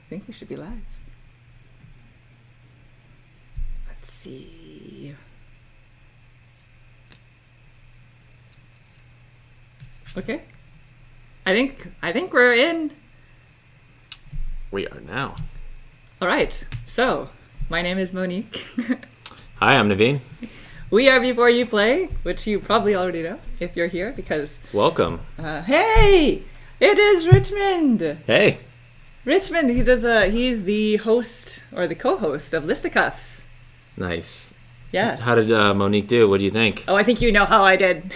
think we should be live. Let's see. Okay. I think we're in. We are now. All right. So, my name is Monique. Hi, I'm Naveen. We are Before You Play, which you probably already know if you're here because... Welcome. Hey! It is Richmond! Hey! Richmond, he's the host or the co-host of Listicuffs. Nice. Yes. How did Monique do? What do you think? Oh, I think you know how I did.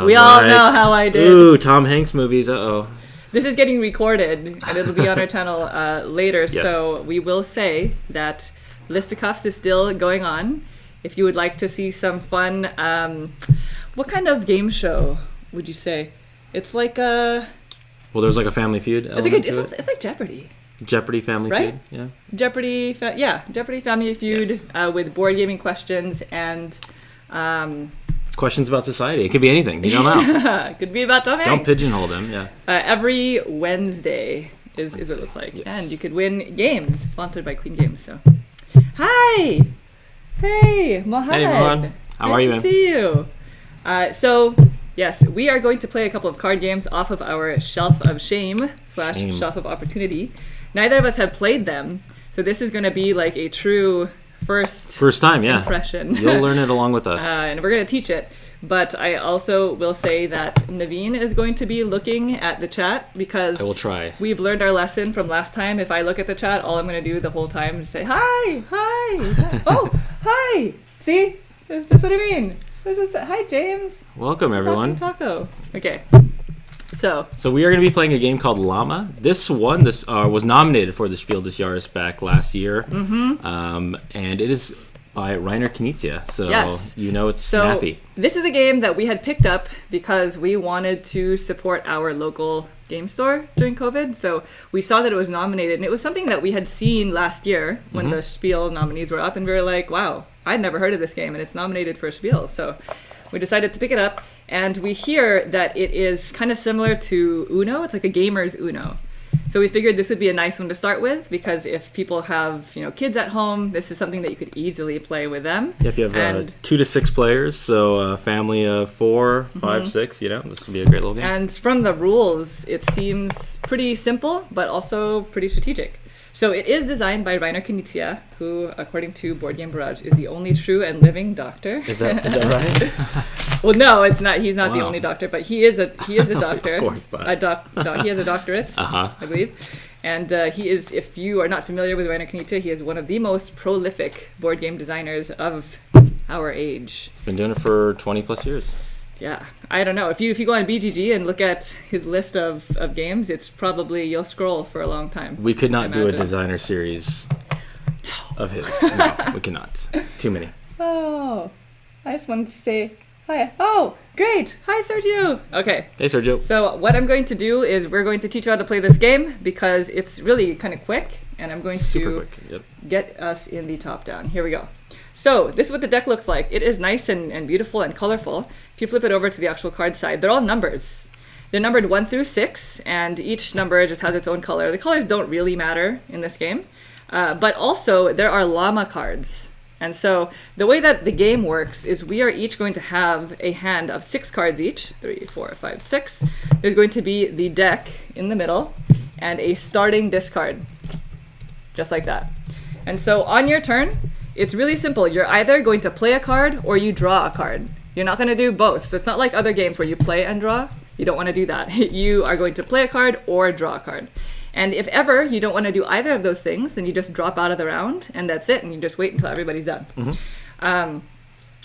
We all know how I did. Ooh, Tom Hanks movies. Uh-oh. This is getting recorded, and it'll be on our channel later, Yes. so we will say that Listicuffs is still going on. If you would like to see some fun, what kind of game show would you say? It's like a... Well, there's like a Family Feud element to it. It's like Jeopardy. Jeopardy Family Right? Feud, yeah. Jeopardy Family Feud, Yes. with board gaming questions and... Questions about society. It could be anything. You don't know. could be about Tom Hanks. Don't pigeonhole them, yeah. Every Wednesday is what it's like. Yes. And you could win games, sponsored by Queen Games. So, hi! Hey, Mohammed. Hey, Mohammed. How are you, Nice man? to see you. So, yes, we are going to play a couple of card games off of our Shelf of Shame / Shelf of Opportunity. Neither of us have played them, so this is going to be like a true first time, yeah. impression. You'll learn it along with us. And we're going to teach it. But I also will say that Naveen is going to be looking at the chat because I will try. we've learned our lesson from last time. If I look at the chat, all I'm going to do the whole time is say, hi. Oh, hi. See? That's what I mean. Hi, James. Welcome, everyone. Taco. Okay. So we are going to be playing a game called Llama. This was nominated for the Spiel des Jahres back last year. Mm-hmm. And it is by Rainer Knizia. So yes. You know it's snappy. This is a game that we had picked up because we wanted to support our local game store during COVID. So we saw that it was nominated, and it was something that we had seen last year when the Spiel nominees were up, and we were like, wow, I'd never heard of this game, and it's nominated for a Spiel. So we decided to pick it up, and we hear that it is kind of similar to Uno. It's like a gamer's Uno. So we figured this would be a nice one to start with because if people have, kids at home, this is something that you could easily play with them. Yeah, if you have 2 to 6 players, so a family of 4, 5, 6, this would be a great little game. And from the rules, it seems pretty simple, but also pretty strategic. So it is designed by Rainer Knizia, who, according to Board Game Barrage, is the only true and living doctor. Is that right? Well, no, it's not. He's not the Wow. only doctor, but he is a doctor. Of course not. He has a doctorate, I believe. And he is, if you are not familiar with Rainer Knizia, he is one of the most prolific board game designers of our age. He's been doing it for 20 plus years. Yeah, I don't know. If you go on BGG and look at his list of games, it's probably, you'll scroll for a long time. We could not do a designer series of his. No, we cannot. Too many. Oh, I just wanted to say hi. Oh, great. Hi, Sergio. Okay. Hey, Sergio. So what I'm going to do is we're going to teach you how to play this game because it's really kind of quick, and I'm going to get us in the top down. Here we go. So this is what the deck looks like. It is nice and beautiful and colorful. If you flip it over to the actual card side, they're all numbers. They're numbered 1 through 6, and each number just has its own color. The colors don't really matter in this game, but also there are Llama cards. And so the way that the game works is we are each going to have a hand of 6 cards each. 3, 4, 5, 6. There's going to be the deck in the middle and a starting discard, just like that. And so on your turn, it's really simple. You're either going to play a card or you draw a card. You're not going to do both. So it's not like other games where you play and draw. You don't want to do that. You are going to play a card or draw a card. And if ever you don't want to do either of those things, then you just drop out of the round and that's it. And you just wait until everybody's done. Mm-hmm.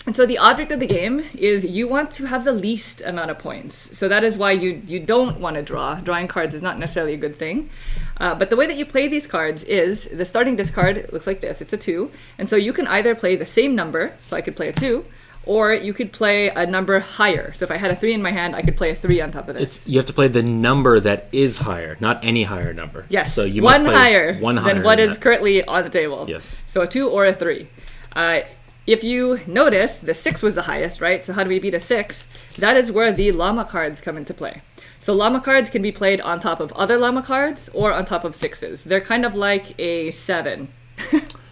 And so the object of the game is you want to have the least amount of points. So that is why you don't want to draw. Drawing cards is not necessarily a good thing. But the way that you play these cards is the starting discard looks like this. It's a 2. And so you can either play the same number, so I could play a 2, or you could play a number higher. So if I had a 3 in my hand, I could play a 3 on top of this. You have to play the number that is higher, not any higher number. Yes, so you one must play higher than what is currently on the table. Yes. So a 2 or a 3. if you notice, the 6 was the highest, right? So how do we beat a 6? That is where the llama cards come into play. So llama cards can be played on top of other llama cards or on top of 6s. They're kind of like a 7,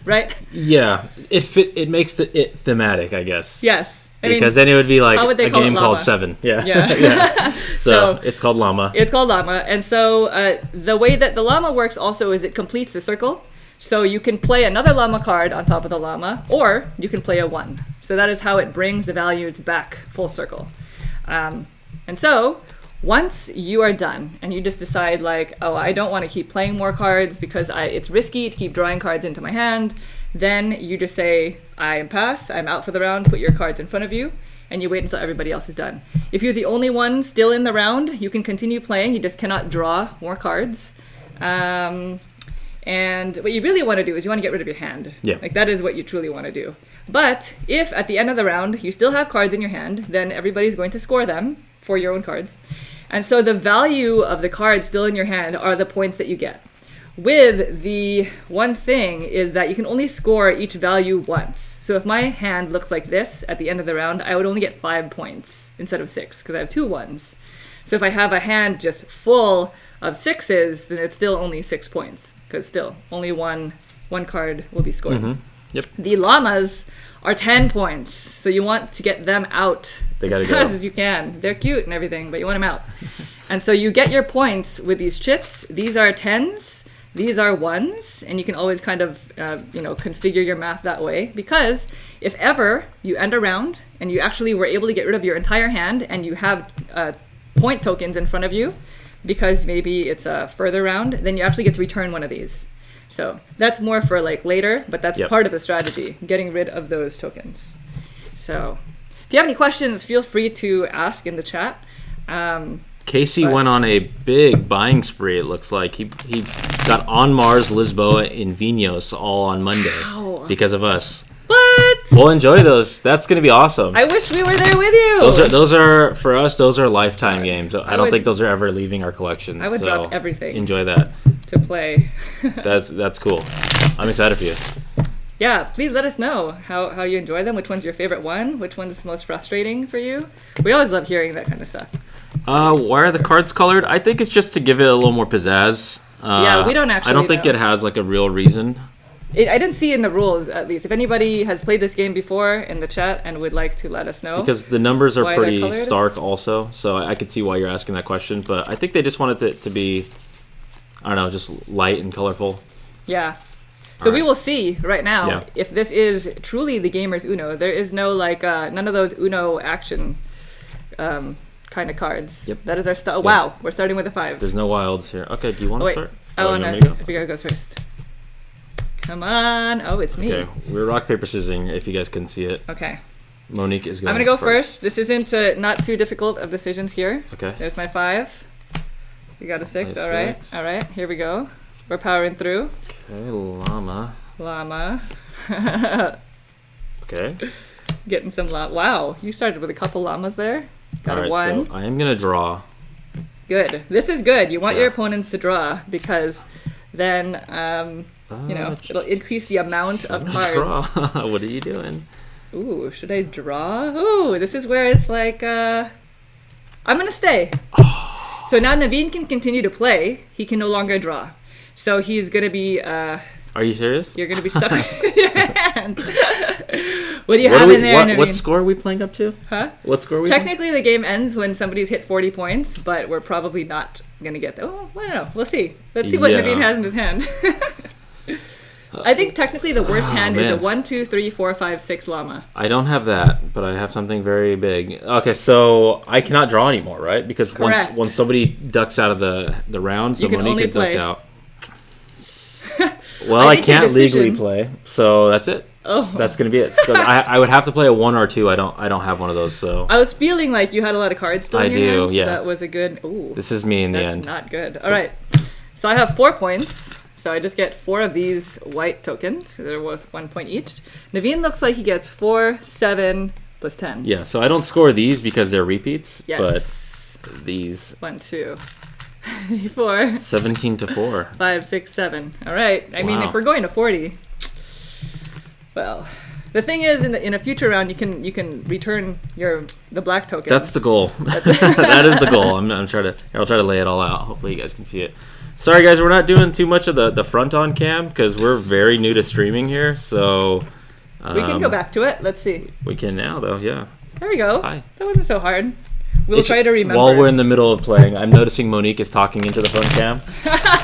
right? Yeah, it makes it thematic, I guess. Yes. Because then it would be like a call game called 7. Yeah. Yeah. So it's called Llama. It's called Llama. And so the way that the Llama works also is it completes the circle. So you can play another Llama card on top of the Llama, or you can play a 1. So that is how it brings the values back full circle. And so once you are done and you just decide like, oh, I don't want to keep playing more cards because it's risky to keep drawing cards into my hand, then you just say, I pass, I'm out for the round, put your cards in front of you, and you wait until everybody else is done. If you're the only one still in the round, you can continue playing, you just cannot draw more cards. And what you really want to do is you want to get rid of your hand. Yeah. Like that is what you truly want to do. But if at the end of the round you still have cards in your hand, then everybody's going to score them for your own cards. And so the value of the cards still in your hand are the points that you get. With the one thing is that you can only score each value once. So if my hand looks like this at the end of the round, I would only get 5 points instead of 6 because I have 2 1s. So if I have a hand just full of 6s, then it's still only 6 points because still only one card will be scored. Mm-hmm. Yep. The llamas are 10 points, so you want to get them out as fast as you can. They're cute and everything, but you want them out. And so you get your points with these chits. These are 10s. These are 1s, and you can always kind of, configure your math that way. Because if ever you end a round and you actually were able to get rid of your entire hand and you have point tokens in front of you, because maybe it's a further round, then you actually get to return one of these. So that's more for like later, but that's part of the strategy, getting rid of those tokens. So if you have any questions, feel free to ask in the chat. Casey went on a big buying spree, it looks like. He got On Mars, Lisboa, and Vinhos all on Monday because of us. What? We'll enjoy those. That's going to be awesome. I wish we were there with you. Those are for us, those are lifetime games. I don't think those are ever leaving our collection. I would drop everything. Enjoy that. To play. That's cool. I'm excited for you. Yeah, please let us know how you enjoy them. Which one's your favorite one? Which one's most frustrating for you? We always love hearing that kind of stuff. Why are the cards colored? I think it's just to give it a little more pizzazz. Yeah, we don't actually I don't think it has like a real reason. I didn't see in the rules, at least. If anybody has played this game before in the chat and would like to let us know. Because the numbers are pretty stark also, so I could see why you're asking that question. But I think they just wanted it to be, I don't know, just light and colorful. Yeah. So we will see right now if this is truly the gamer's Uno. There is no none of those Uno action kind of cards. Yep. That is our style. Wow, we're starting with a 5. There's no wilds here. Okay, do you want to start? I want to. Figure goes first. Come on. Oh, it's me. Okay, we're rock, paper, scissors if you guys can see it. Okay. Monique is going I'm going to go first. This isn't not too difficult of decisions here. Okay. There's my 5. You got a 6. Nice. All right. 6. All right. Here we go. We're powering through. Okay, llama. Okay. Getting some llama. Wow, you started with a couple llamas there. Got a 1. So I am going to draw. Good. This is good. You want your opponents to draw because then, it'll increase the amount of cards. Draw. What are you doing? Ooh, should I draw? Ooh, this is where it's like, I'm going to stay. So now Naveen can continue to play. He can no longer draw. So he's going to be... Are you serious? You're going to be stuck with your hand. What do you have in there, Naveen? What score are we playing up to? Huh? What score are we Technically, the game ends when somebody's hit 40 points, but we're probably not going to get that. Oh, I don't know. We'll see. Let's see what Naveen has in his hand. I think technically the worst hand is a 1, 2, 3, 4, 5, 6 llama. I don't have that, but I have something very big. Okay, so I cannot draw anymore, right? Because once somebody ducks out of the round, so Monique is ducked out. Well, I can't legally play, so that's it. Oh, that's gonna be it. So I would have to play a 1 or 2. I don't have one of those. So I was feeling like you had a lot of cards still in your hands. Yeah. So that was a good. Ooh, this is me in the end. That's not good. All right, so I have 4 points. So I just get 4 of these white tokens. They're worth 1 point each. Naveen looks like he gets 4, 7 plus 10. Yeah. So I don't score these because they're repeats. Yes. But these. 1, 2. 4. 17 to 4. 5, 6, 7. All right. I mean, if we're going to 40, well, The thing is, in a future round, you can return the black token. That's the goal. That is the goal. I'll try to lay it all out. Hopefully you guys can see it. Sorry guys, we're not doing too much of the front on cam because we're very new to streaming here. So we can go back to it. Let's see. We can now though. Yeah. There we go. Hi. That wasn't so hard. We'll try to remember. While we're in the middle of playing, I'm noticing Monique is talking into the front cam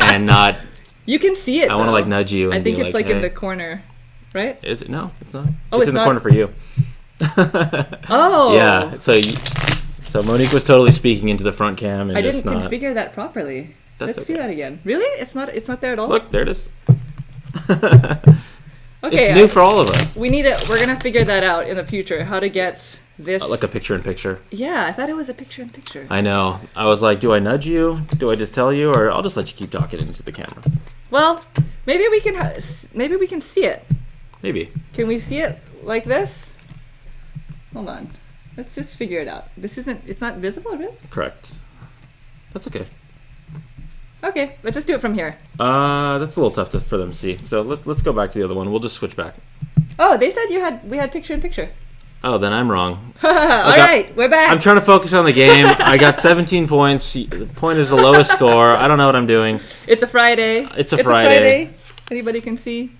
and not. You can see it. I want to like nudge you. And I think be it's like in hey. the corner. Right? Is it? No, it's not. Oh, it's in the corner for you. Oh. Yeah. So Monique was totally speaking into the front cam, and I didn't configure that properly. Let's see that again. Really? It's not there at all. Look, there it is. Okay. It's new for all of us. We're gonna figure that out in the future. How to get this? Like a picture-in-picture. Yeah, I thought it was a picture-in-picture. I know. I was like, do I nudge you? Do I just tell you, or I'll just let you keep talking into the camera? Well, maybe we can see it. Maybe. Can we see it like this? Hold on. Let's just figure it out. It's not visible, really? Correct. That's okay. Okay, let's just do it from here. That's a little tough for them to see. So let's go back to the other one. We'll just switch back. Oh, they said we had picture-in-picture. Oh, then I'm wrong. All right, we're back. I'm trying to focus on the game. I got 17 points. The point is the lowest score. I don't know what I'm doing. It's a Friday. It's a Friday. Anybody can see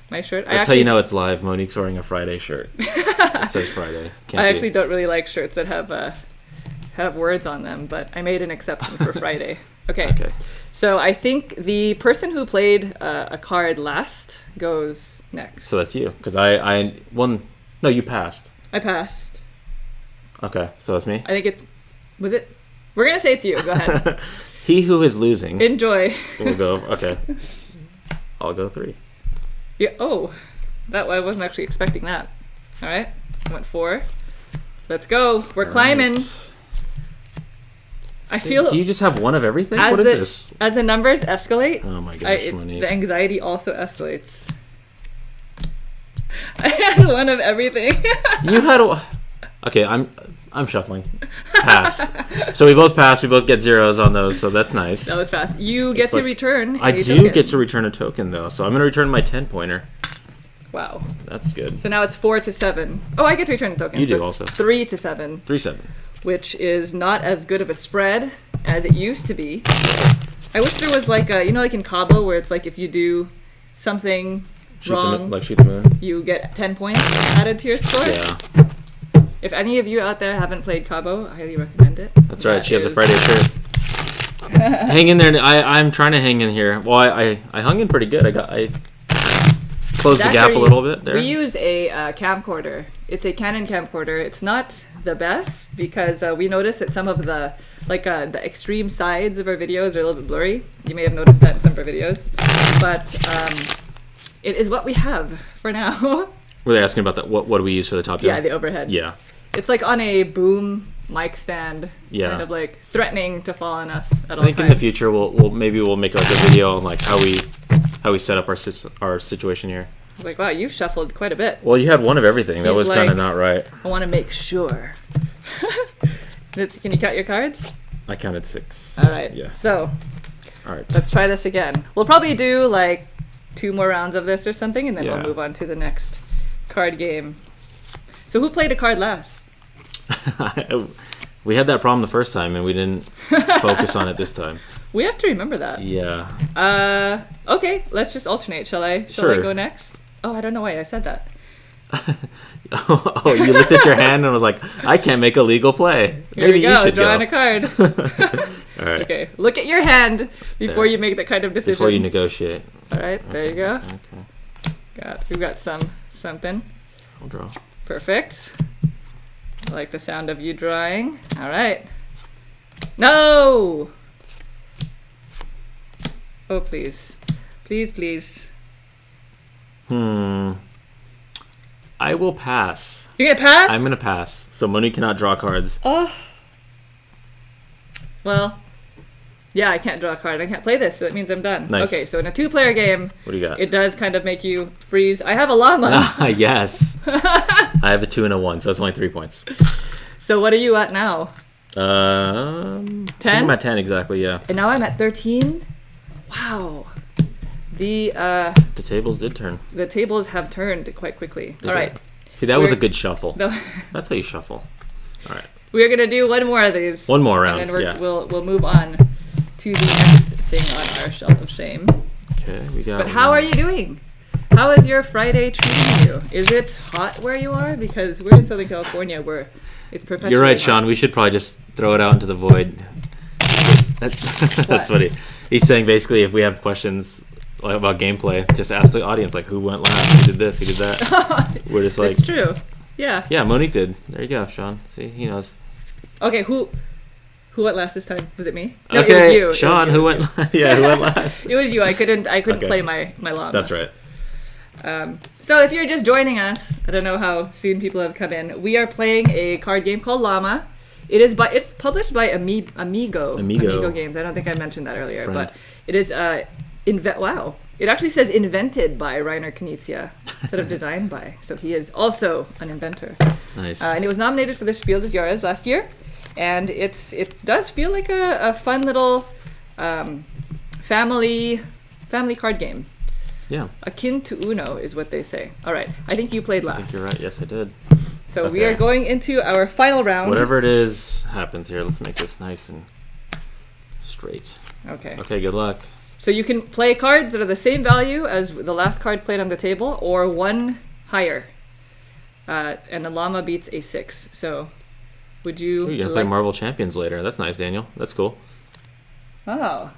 my shirt. That's how you know it's live. Monique's wearing a Friday shirt. It says Friday. I actually don't really like shirts that have words on them, but I made an exception for Friday. Okay. So I think the person who played a card last goes next. So that's you, because I won. No, you passed. I passed. Okay, so that's me. I think was it? We're gonna say it's you. Go ahead. He who is losing. Enjoy. We'll go. Okay. I'll go 3. Yeah. Oh, I wasn't actually expecting that. All right. I went 4. Let's go. We're climbing. I feel. Do you just have one of everything? What is this? As the numbers escalate. Oh my gosh, Monique. The anxiety also escalates. I had one of everything. You had Okay, I'm shuffling. Pass. So we both pass. We both get zeros on those, so that's nice. That was fast. You get to return I do get to return a token, though, so I'm going to return my 10-pointer. Wow. That's good. So now it's 4 to 7. Oh, I get to return a token. You so do also. 3 to 7. 3-7. Which is not as good of a spread as it used to be. I wish there was like like in Cabo, where it's like if you do something wrong, shoot the moon, you get 10 points added to your score. Yeah. If any of you out there haven't played Cabo, I highly recommend it. That's right. She has a Friday shirt. Hang in there. I'm trying to hang in here. Well, I hung in pretty good. I closed the gap a little bit there. We use a camcorder. It's a Canon camcorder. It's not the best because we noticed that some of the extreme sides of our videos are a little bit blurry. You may have noticed that in some of our videos, but it is what we have for now. Were they asking about that? What do we use for the top down? Yeah, the overhead. Yeah. It's like on a boom mic stand. Yeah. Kind of like threatening to fall on us at all times. I think in the future we'll make like a video on like how we set up our situation here. Like, wow, you've shuffled quite a bit. Well, you had one of everything. That was kind of not right. I want to make sure. Can you count your cards? I counted 6. All right. Yeah. So, all right. Let's try this again. We'll probably do like 2 more rounds of this or something, and then we'll move on to the next card game. So who played a card last? We had that problem the first time, and we didn't focus on it this time. We have to remember that. Yeah. Okay, let's just alternate. Shall I go next? Oh, I don't know why I said that. Oh, you looked at your hand and was like, I can't make a legal play. Here we go, drawing a card. All right. Okay, look at your hand before you make that kind of decision. Before you negotiate. All right, there you go. Okay. We've got something. I'll draw. Perfect. I like the sound of you drawing. All right. No! Oh, please. Please, please. I will pass. You're gonna pass? I'm gonna pass. So Monique cannot draw cards. Oh. Well, yeah, I can't draw a card. I can't play this, so that means I'm done. Nice. Okay, so in a 2-player game, what do you got? It does kind of make you freeze. I have a llama. Yes. I have a 2 and a 1, so that's only 3 points. So what are you at now? 10? I'm at 10 exactly, yeah. And now I'm at 13? Wow. The tables did turn. The tables have turned quite quickly. All right. See, that was a good shuffle. No. That's how you shuffle. All right. We're gonna do one more of these. One more round. And then we'll move on to the next thing on our shelf of shame. Okay, we got. But how are you doing? How is your Friday treating you? Is it hot where you are? Because we're in Southern California where it's perpetually You're right, hot. Sean. We should probably just throw it out into the void. That's what he's saying. Basically, if we have questions about gameplay, just ask the audience, like, who went last, who did this, who did that. We're just like, it's true. Yeah. Yeah, Monique did. There you go, Sean. See, he knows. Okay, who went last this time? Was it me? No, Okay, it was you. Sean, who went? Yeah, who went last? It was you. I couldn't Okay. play my llama. That's right. So if you're just joining us, I don't know how soon people have come in. We are playing a card game called Llama. It's published by Amigo Games. I don't think I mentioned that earlier, but it is wow. It actually says invented by Reiner Knizia instead of designed by. So he is also an inventor. Nice. And it was nominated for the Spiel des Jahres last year. And it does feel like a fun little family card game. Yeah. Akin to Uno is what they say. All right. I think you played last. I think you're right. Yes, I did. So we are going into our final round. Whatever it is happens here. Let's make this nice and straight. Okay. Okay, good luck. So you can play cards that are the same value as the last card played on the table, or one higher. And the llama beats a 6. So would you... Ooh, you're going to play Marvel Champions later. That's nice, Daniel. That's cool. Oh,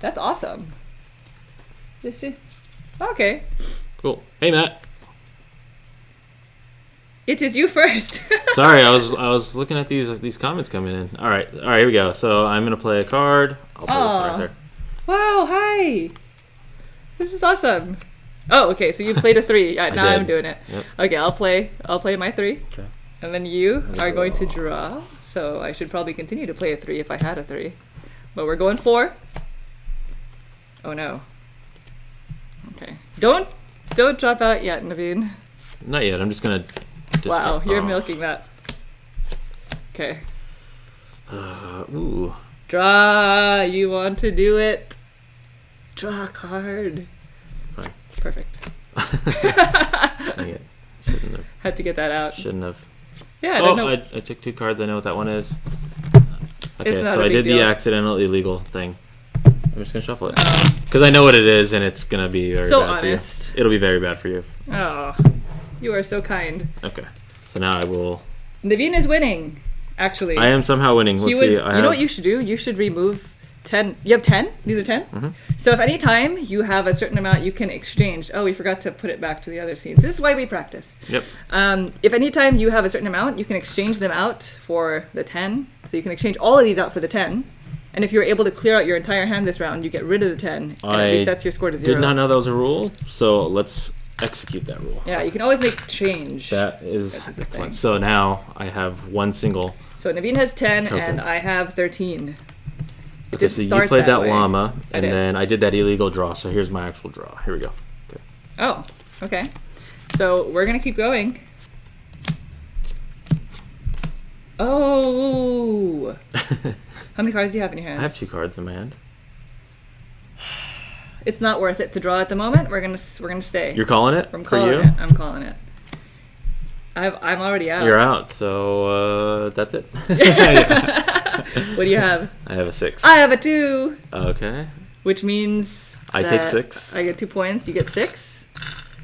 that's awesome. This is... Okay. Cool. Hey, Matt. It is you first. Sorry, I was looking at these comments coming in. All right, here we go. So I'm going to play a card. I'll play this one right there. Wow, hi. This is awesome. Oh, okay, so you played a 3. Now I'm doing it. Yep. Okay, I'll play my 3. Okay. And then you are going to draw. So I should probably continue to play a 3 if I had a 3. But we're going 4. Oh no. Okay. Don't drop out yet, Naveen. Not yet. I'm just going to Wow, you're milking that. Okay. Ooh. Draw. You want to do it. Draw a card. Fine. Perfect. Dang it. Shouldn't have. Had to get that out. Shouldn't have. Yeah, I don't know. I took 2 cards. I know what that one is. Okay, It's not so a I big did the deal. accidental illegal thing. I'm just going to shuffle it. Because I know what it is, and it's going to be very So bad honest. for you. It'll be very bad for you. Oh, you are so kind. Okay. So now I will... Naveen is winning, actually. I am somehow winning. Let's see. You know what you should do? You should remove 10. You have 10? These are 10? Mm-hmm. So if any time you have a certain amount, you can exchange. Oh, we forgot to put it back to the other scenes. This is why we practice. Yep. If any time you have a certain amount, you can exchange them out for the 10. So you can exchange all of these out for the 10. And if you're able to clear out your entire hand this round, you get rid of the 10. And it resets your score to 0. Did not know that was a rule, so let's execute that rule. Yeah, you can always make change. That is This is the excellent. thing. So now I have one single. So Naveen has 10 token. and I have 13. It Okay, did so you start played that way. llama, I and did. then I did that illegal draw. So here's my actual draw. Here we go. Okay. Oh, okay. So we're going to keep going. Oh! How many cards do you have in your hand? I have 2 cards in my hand. It's not worth it to draw at the moment. We're gonna stay. You're calling it I'm for calling you? it. I'm calling it. I'm already out. You're out, so that's it. What do you have? I have a 6. I have a 2, Okay. which means I take that 6. I get 2 points. You get 6.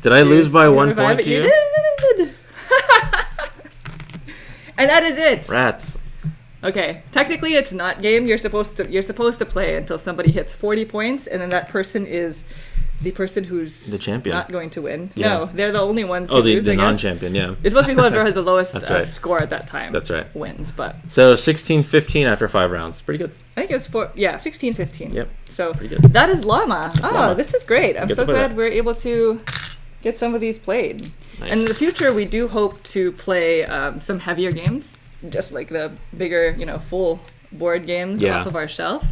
Did I lose by 1 Another 5, point to you? did. And that is it. Rats. Okay, technically it's not game. You're supposed to play until somebody hits 40 points, and then that person is the person who's The champion. not going to win. Yeah. No, they're the only ones who Oh, lose, the I guess. non-champion, yeah. It's supposed to be whoever has the lowest That's right. score at that time. That's right. Wins, but So 16-15 after 5 rounds. Pretty good. I think it's 16-15. Yep. So Pretty good. that is Llama. Oh, Llama. this is great. I'm Get so to play glad that. we're able to get some of these played. Nice. And in the future, we do hope to play some heavier games, just like the bigger, full board games Yeah. off of our shelf.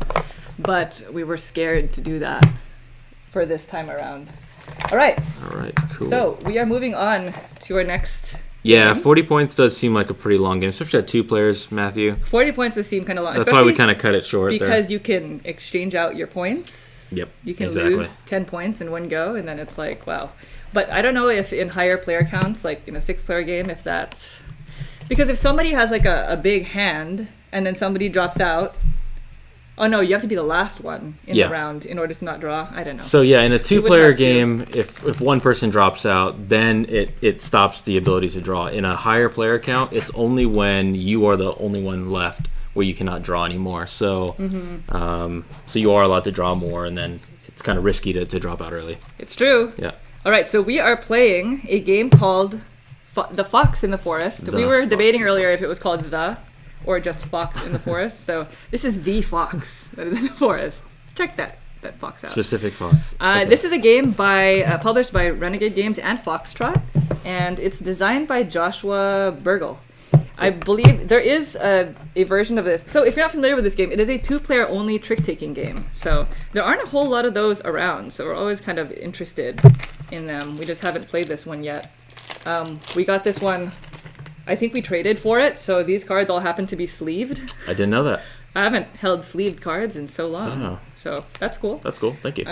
But we were scared to do that for this time around. All right. All right, cool. So we are moving on to our next. Yeah, game. 40 points does seem like a pretty long game, especially at 2 players, Matthew. 40 points does seem kind of long. That's why we kind of cut it short because there. you can exchange out your points. Yep. You can lose 10 points in one go, and then it's like, wow. But I don't know if in higher player counts, like in a 6-player game, if that... Because if somebody has like a big hand, and then somebody drops out, oh no, you have to be the last one in the round in order to not draw. I don't know. So yeah, in a 2-player game, if one person drops out, then it stops the ability to draw. In a higher player count, it's only when you are the only one left where you cannot draw anymore. So so you are allowed to draw more, and then it's kind of risky to drop out early. It's true. Yeah. All right, so we are playing a game called The Fox in the Forest. We were debating earlier if it was called The or just Fox in the Forest. So this is the fox that is in the forest. Check that fox out. Specific fox. Okay. This is a game published by Renegade Games and Foxtrot, and it's designed by Joshua Burgle. I believe there is a version of this. So if you're not familiar with this game, it is a 2-player only trick-taking game. So there aren't a whole lot of those around. So we're always kind of interested in them. We just haven't played this one yet. We got this one. I think we traded for it, so these cards all happen to be sleeved. I didn't know that. I haven't held sleeved cards in so long. Oh. So that's cool. That's cool. Thank you.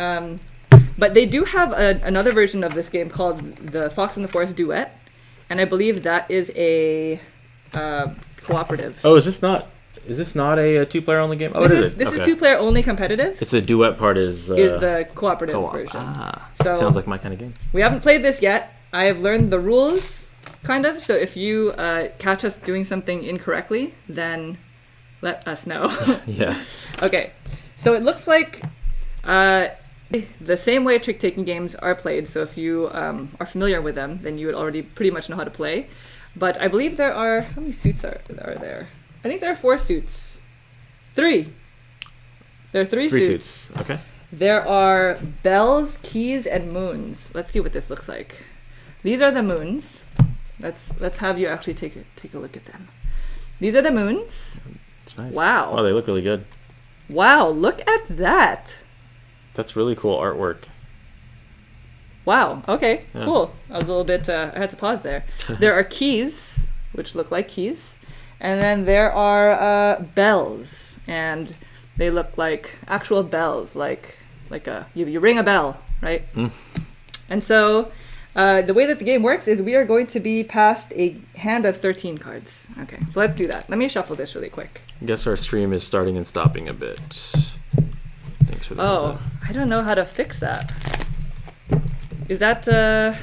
But they do have another version of this game called the Fox in the Forest Duet, and I believe that is a cooperative. Oh, is this not a 2-player only game? Oh, this is 2-player only competitive. It's the duet part is the cooperative co-op. version. So sounds like my kind of game. We haven't played this yet. I have learned the rules, kind of. So if you catch us doing something incorrectly, then let us know. Yeah. Okay. So it looks like the same way trick-taking games are played. So if you are familiar with them, then you would already pretty much know how to play. But I believe there are... How many suits are there? I think there are 4 suits. 3. There are 3 suits. Okay. There are bells, keys, and moons. Let's see what this looks like. These are the moons. Let's have you actually take a look at them. These are the moons. It's nice. Wow. Oh, they look really good. Wow, look at that. That's really cool artwork. Wow, okay, cool. I was a little bit, I had to pause there. There are keys, which look like keys. And then there are bells. And they look like actual bells, like you ring a bell, right? And so the way that the game works is we are going to be passed a hand of 13 cards. Okay, so let's do that. Let me shuffle this really quick. I guess our stream is starting and stopping a bit. Thanks for that. Oh, I don't know how to fix that. Is that, I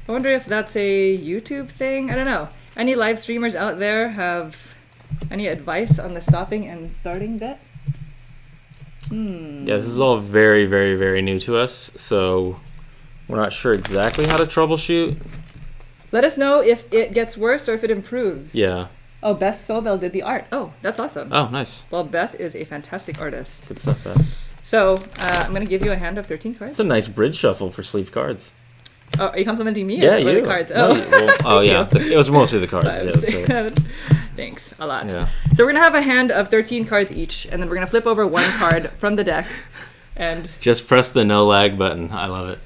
wonder if that's a YouTube thing? I don't know. Any live streamers out there have any advice on the stopping and starting bit? Yeah, this is all very, very, very new to us, so we're not sure exactly how to troubleshoot. Let us know if it gets worse or if it improves. Yeah. Oh, Beth Sobel did the art. Oh, that's awesome. Oh, nice. Well, Beth is a fantastic artist. Good stuff, Beth. So, I'm going to give you a hand of 13 cards. It's a nice bridge shuffle for sleeve cards. Oh, are you complimenting me? Yeah, or you. the cards? No, Oh, yeah. It was mostly the cards. Yeah, that's right. Thanks a lot. Yeah. So we're going to have a hand of 13 cards each, and then we're going to flip over one card from the deck. And just press the no lag button. I love it.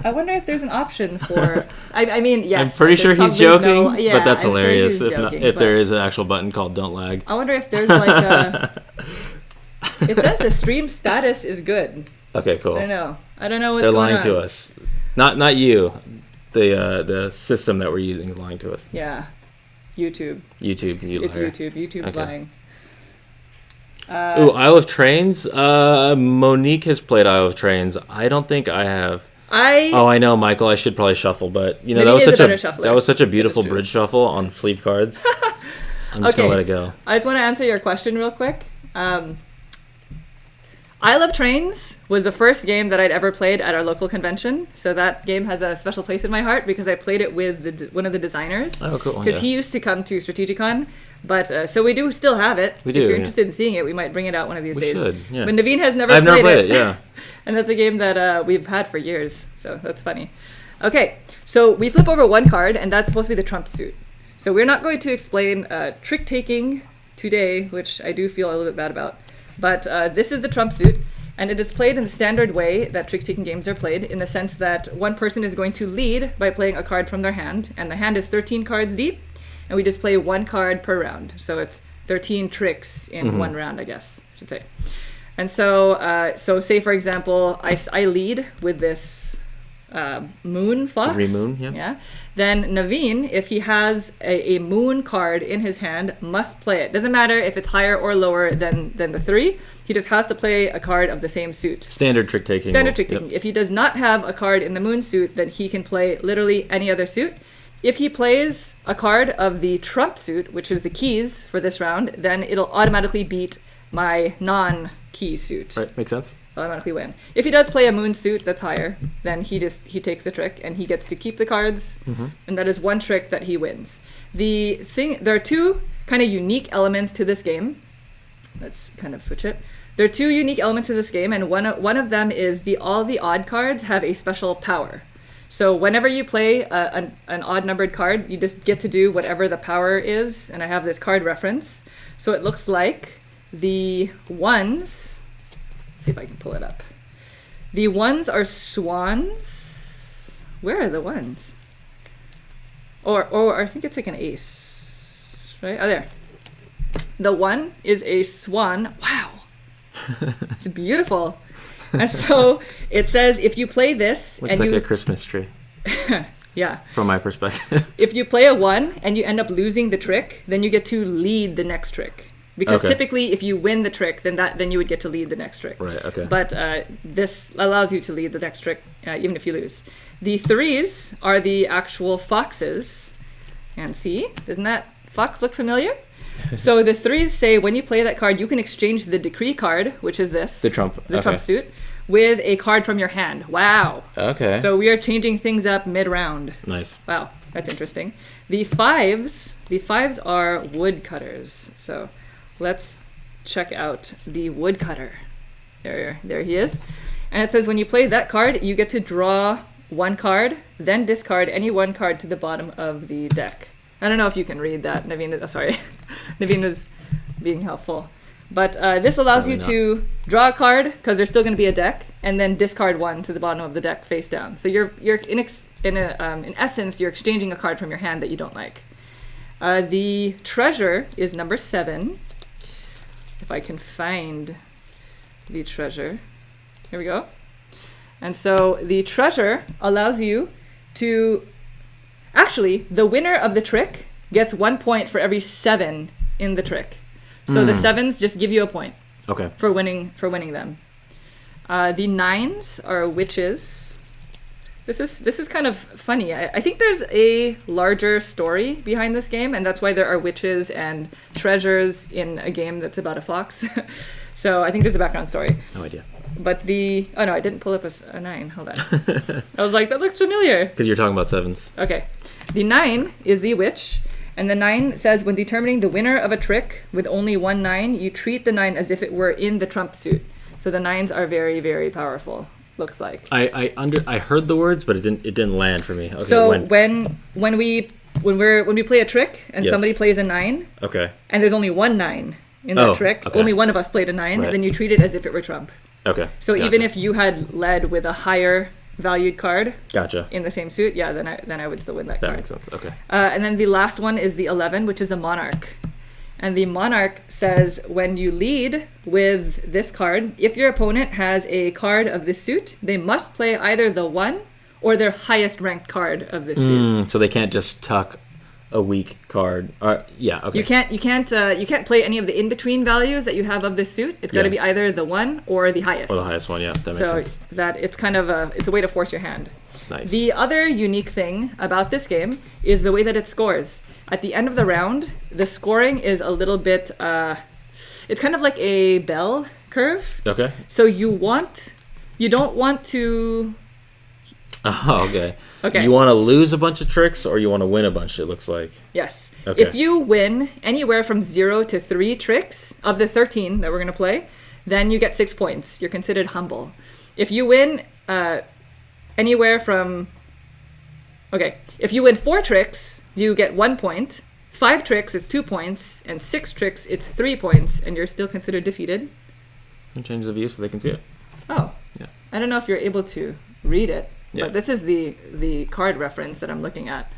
I wonder if there's an option for... I mean, yes. I'm pretty sure he's joking, but that's I'm hilarious sure joking, if there is an actual button called don't lag. I wonder if there's like a... It says the stream status is good. Okay, cool. I don't know what's They're going on. lying to us. Not you. The system that we're using is lying to us. Yeah. YouTube. YouTube, you It's liar. YouTube. YouTube's Okay. lying. Ooh, Isle of Trains. Monique has played Isle of Trains. I don't think I have. Oh, I know, Michael. I should probably shuffle, but Maybe that was such a beautiful bridge shuffle on sleeve cards. I'm just gonna let it go. I just want to answer your question real quick. Isle of Trains was the first game that I'd ever played at our local convention, so that game has a special place in my heart because I played it with one of the designers. Oh, cool. Because he used to come to Strategicon, but so we do still have it. We do. If you're interested in seeing it, we might bring it out one of these days. We should. Yeah. But Naveen has never I've played never played it. Yeah. And that's a game that we've had for years, so that's funny. Okay, so we flip over one card, and that's supposed to be the trump suit. So we're not going to explain trick-taking today, which I do feel a little bit bad about. But this is the trump suit, and it is played in the standard way that trick-taking games are played, in the sense that one person is going to lead by playing a card from their hand, and the hand is 13 cards deep, and we just play one card per round. So it's 13 tricks in one round, I guess I should say. And so, say for example, I lead with this moon fox. 3 moon, yeah. Yeah. Then Naveen, if he has a moon card in his hand, must play it. Doesn't matter if it's higher or lower than the 3. He just has to play a card of the same suit. Standard trick taking. Standard trick taking. Yep. If he does not have a card in the moon suit, then he can play literally any other suit. If he plays a card of the trump suit, which is the keys for this round, then it'll automatically beat my non-key suit. Right, makes sense. Automatically win. If he does play a moon suit that's higher, then he takes the trick and he gets to keep the cards, and that is one trick that he wins. There are 2 kind of unique elements to this game. Let's kind of switch it. There are 2 unique elements to this game, and one of them is all the odd cards have a special power. So whenever you play an odd numbered card, you just get to do whatever the power is, and I have this card reference. So it looks like the ones. Let's see if I can pull it up. The ones are swans. Where are the ones? Or I think it's like an ace, right? Oh, there. The 1 is a swan. Wow. It's beautiful. And so it says if you play this looks like a Christmas tree. Yeah. From my perspective. If you play a 1 and you end up losing the trick, then you get to lead the next trick. Because typically if you win the trick, then you would get to lead the next trick. Right, okay. But this allows you to lead the next trick even if you lose. The 3s are the actual foxes. And see, doesn't that fox look familiar? So the 3s say when you play that card, you can exchange the decree card, which is this. The trump. Trump suit, with a card from your hand. Wow. Okay. So we are changing things up mid-round. Nice. Wow, that's interesting. The 5s are woodcutters. So let's check out the woodcutter. There he is. And it says when you play that card, you get to draw 1 card, then discard any 1 card to the bottom of the deck. I don't know if you can read that. Naveen is being helpful. But this allows you to draw a card, because there's still going to be a deck, and then discard 1 to the bottom of the deck face down. So you're in essence, you're exchanging a card from your hand that you don't like. The treasure is number 7. If I can find the treasure. Here we go. And so the treasure allows you to... Actually, the winner of the trick gets 1 point for every 7 in the trick. So the 7s just give you a point. Okay. For winning them. The 9s are witches. This is kind of funny. I think there's a larger story behind this game, and that's why there are witches and treasures in a game that's about a fox. So I think there's a background story. No idea. But oh no, I didn't pull up a 9. Hold on. I was like, that looks familiar. Because you're talking about 7s. Okay. The 9 is the witch, and the 9 says when determining the winner of a trick with only 1 9, you treat the 9 as if it were in the trump suit. So the 9s are very, very powerful. Looks like. I heard the words, but it didn't land for me. Okay, so when we play a trick and somebody plays a 9, okay, and there's only 1 9 in that trick, only one of us played a 9, then you treat it as if it were trump. Okay. So even if you had led with a higher valued card, gotcha, in the same suit, then I would still win that card. That makes sense. Okay. And then the last one is the 11, which is the monarch. And the monarch says when you lead with this card, if your opponent has a card of this suit, they must play either the 1 or their highest ranked card of this suit. So they can't just tuck a weak card. Yeah, okay. You can't play any of the in-between values that you have of this suit. It's got to be either the 1 or the highest. Or the highest one, yeah. That makes sense. So that it's kind of it's a way to force your hand. Nice. The other unique thing about this game is the way that it scores. At the end of the round, the scoring is a little bit, it's kind of like a bell curve. Okay. So you don't want to... Oh, okay. Okay. You want to lose a bunch of tricks or you want to win a bunch, it looks like. Yes. Okay. If you win anywhere from 0 to 3 tricks of the 13 that we're going to play, then you get 6 points. You're considered humble. If you win anywhere from... Okay. If you win 4 tricks, you get 1 point. 5 tricks, it's 2 points. And 6 tricks, it's 3 points. And you're still considered defeated. And change the view so they can see it. Oh. Yeah. I don't know if you're able to read it. Yeah. But this is the card reference that I'm looking at.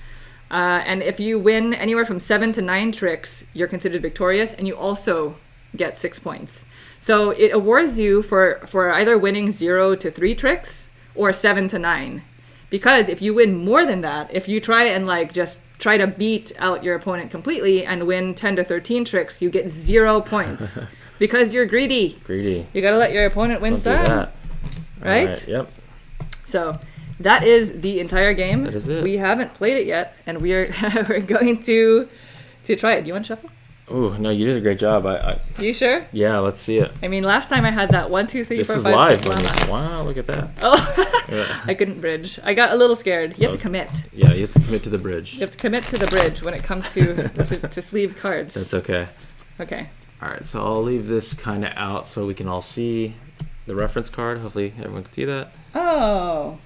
And if you win anywhere from 7 to 9 tricks, you're considered victorious. And you also gets 6 points. So it awards you for either winning 0 to 3 tricks or 7 to 9. Because if you win more than that, if you try and like just try to beat out your opponent completely and win 10 to 13 tricks, you get 0 points. Because you're greedy. Greedy. You gotta let your opponent win some. Right? Right? Yep. So that is the entire game. That is it. We haven't played it yet, and we're we're going to try it. Do you want to shuffle? Oh no, you did a great job. You sure? Yeah, let's see it. I mean, last time I had that 1, 2, 3, This 4, is 5, live. 6 llama. Wow, look at that. Oh, Yeah. I couldn't bridge. I got a little scared. You have to commit. Yeah, you have to commit to the bridge. You have to commit to the bridge when it comes to sleeve cards. That's okay. Okay. All right, so I'll leave this kind of out so we can all see the reference card. Hopefully everyone can see that. Oh,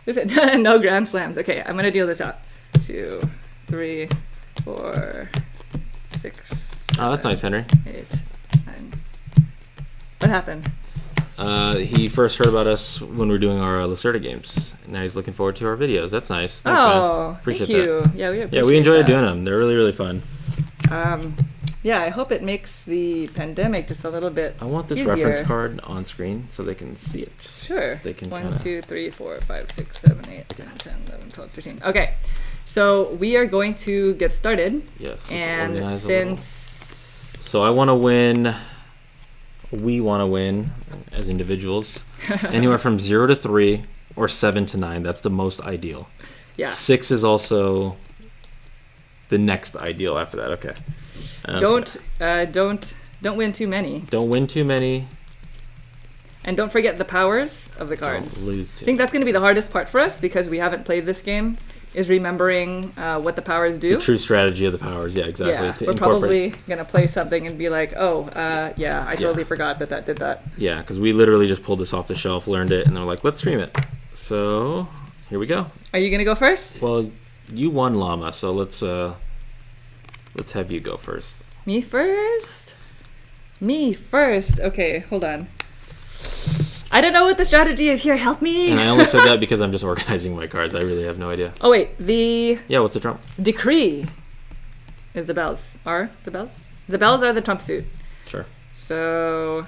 is it no grand slams? Okay, I'm gonna deal this out. 2, 3, 4, 6. Oh, that's nice, Henry. 8, 9. What happened? He first heard about us when we were doing our Lacerda games. Now he's looking forward to our videos. That's nice. Thanks, man. Appreciate thank you. that. Yeah, we appreciate we enjoy that. doing them. They're really, really fun. Yeah, I hope it makes the pandemic just a little bit I want this easier. reference card on screen so they can see it. Sure. They can 1, kinda... 2, 3, 4, 5, 6, 7, 8, 9, 10, 11, 12, 13. Okay. So we are going to get started. Yes. And since... So I want to win... We want to win as individuals anywhere from 0 to 3 or 7 to 9. That's the most ideal. Yeah. 6 is also the next ideal after that. Okay. Don't win too many. Don't win too many. And don't forget the powers of the cards. Don't lose too. I think that's going to be the hardest part for us because we haven't played this game, is remembering what the powers do. The true strategy of the powers. Yeah, exactly. Yeah, we're probably going to play something and be like, oh, yeah, I totally forgot that did that. Yeah, because we literally just pulled this off the shelf, learned it, and they're like, let's stream it. So here we go. Are you going to go first? Well, you won Llama, so let's have you go first. Me first? Me first. Okay, hold on. I don't know what the strategy is here. Help me. And I only said that because I'm just organizing my cards. I really have no idea. Oh, wait. The Yeah, what's the trump? decree is the bells. Are the bells? The bells are the trump suit. Sure. So,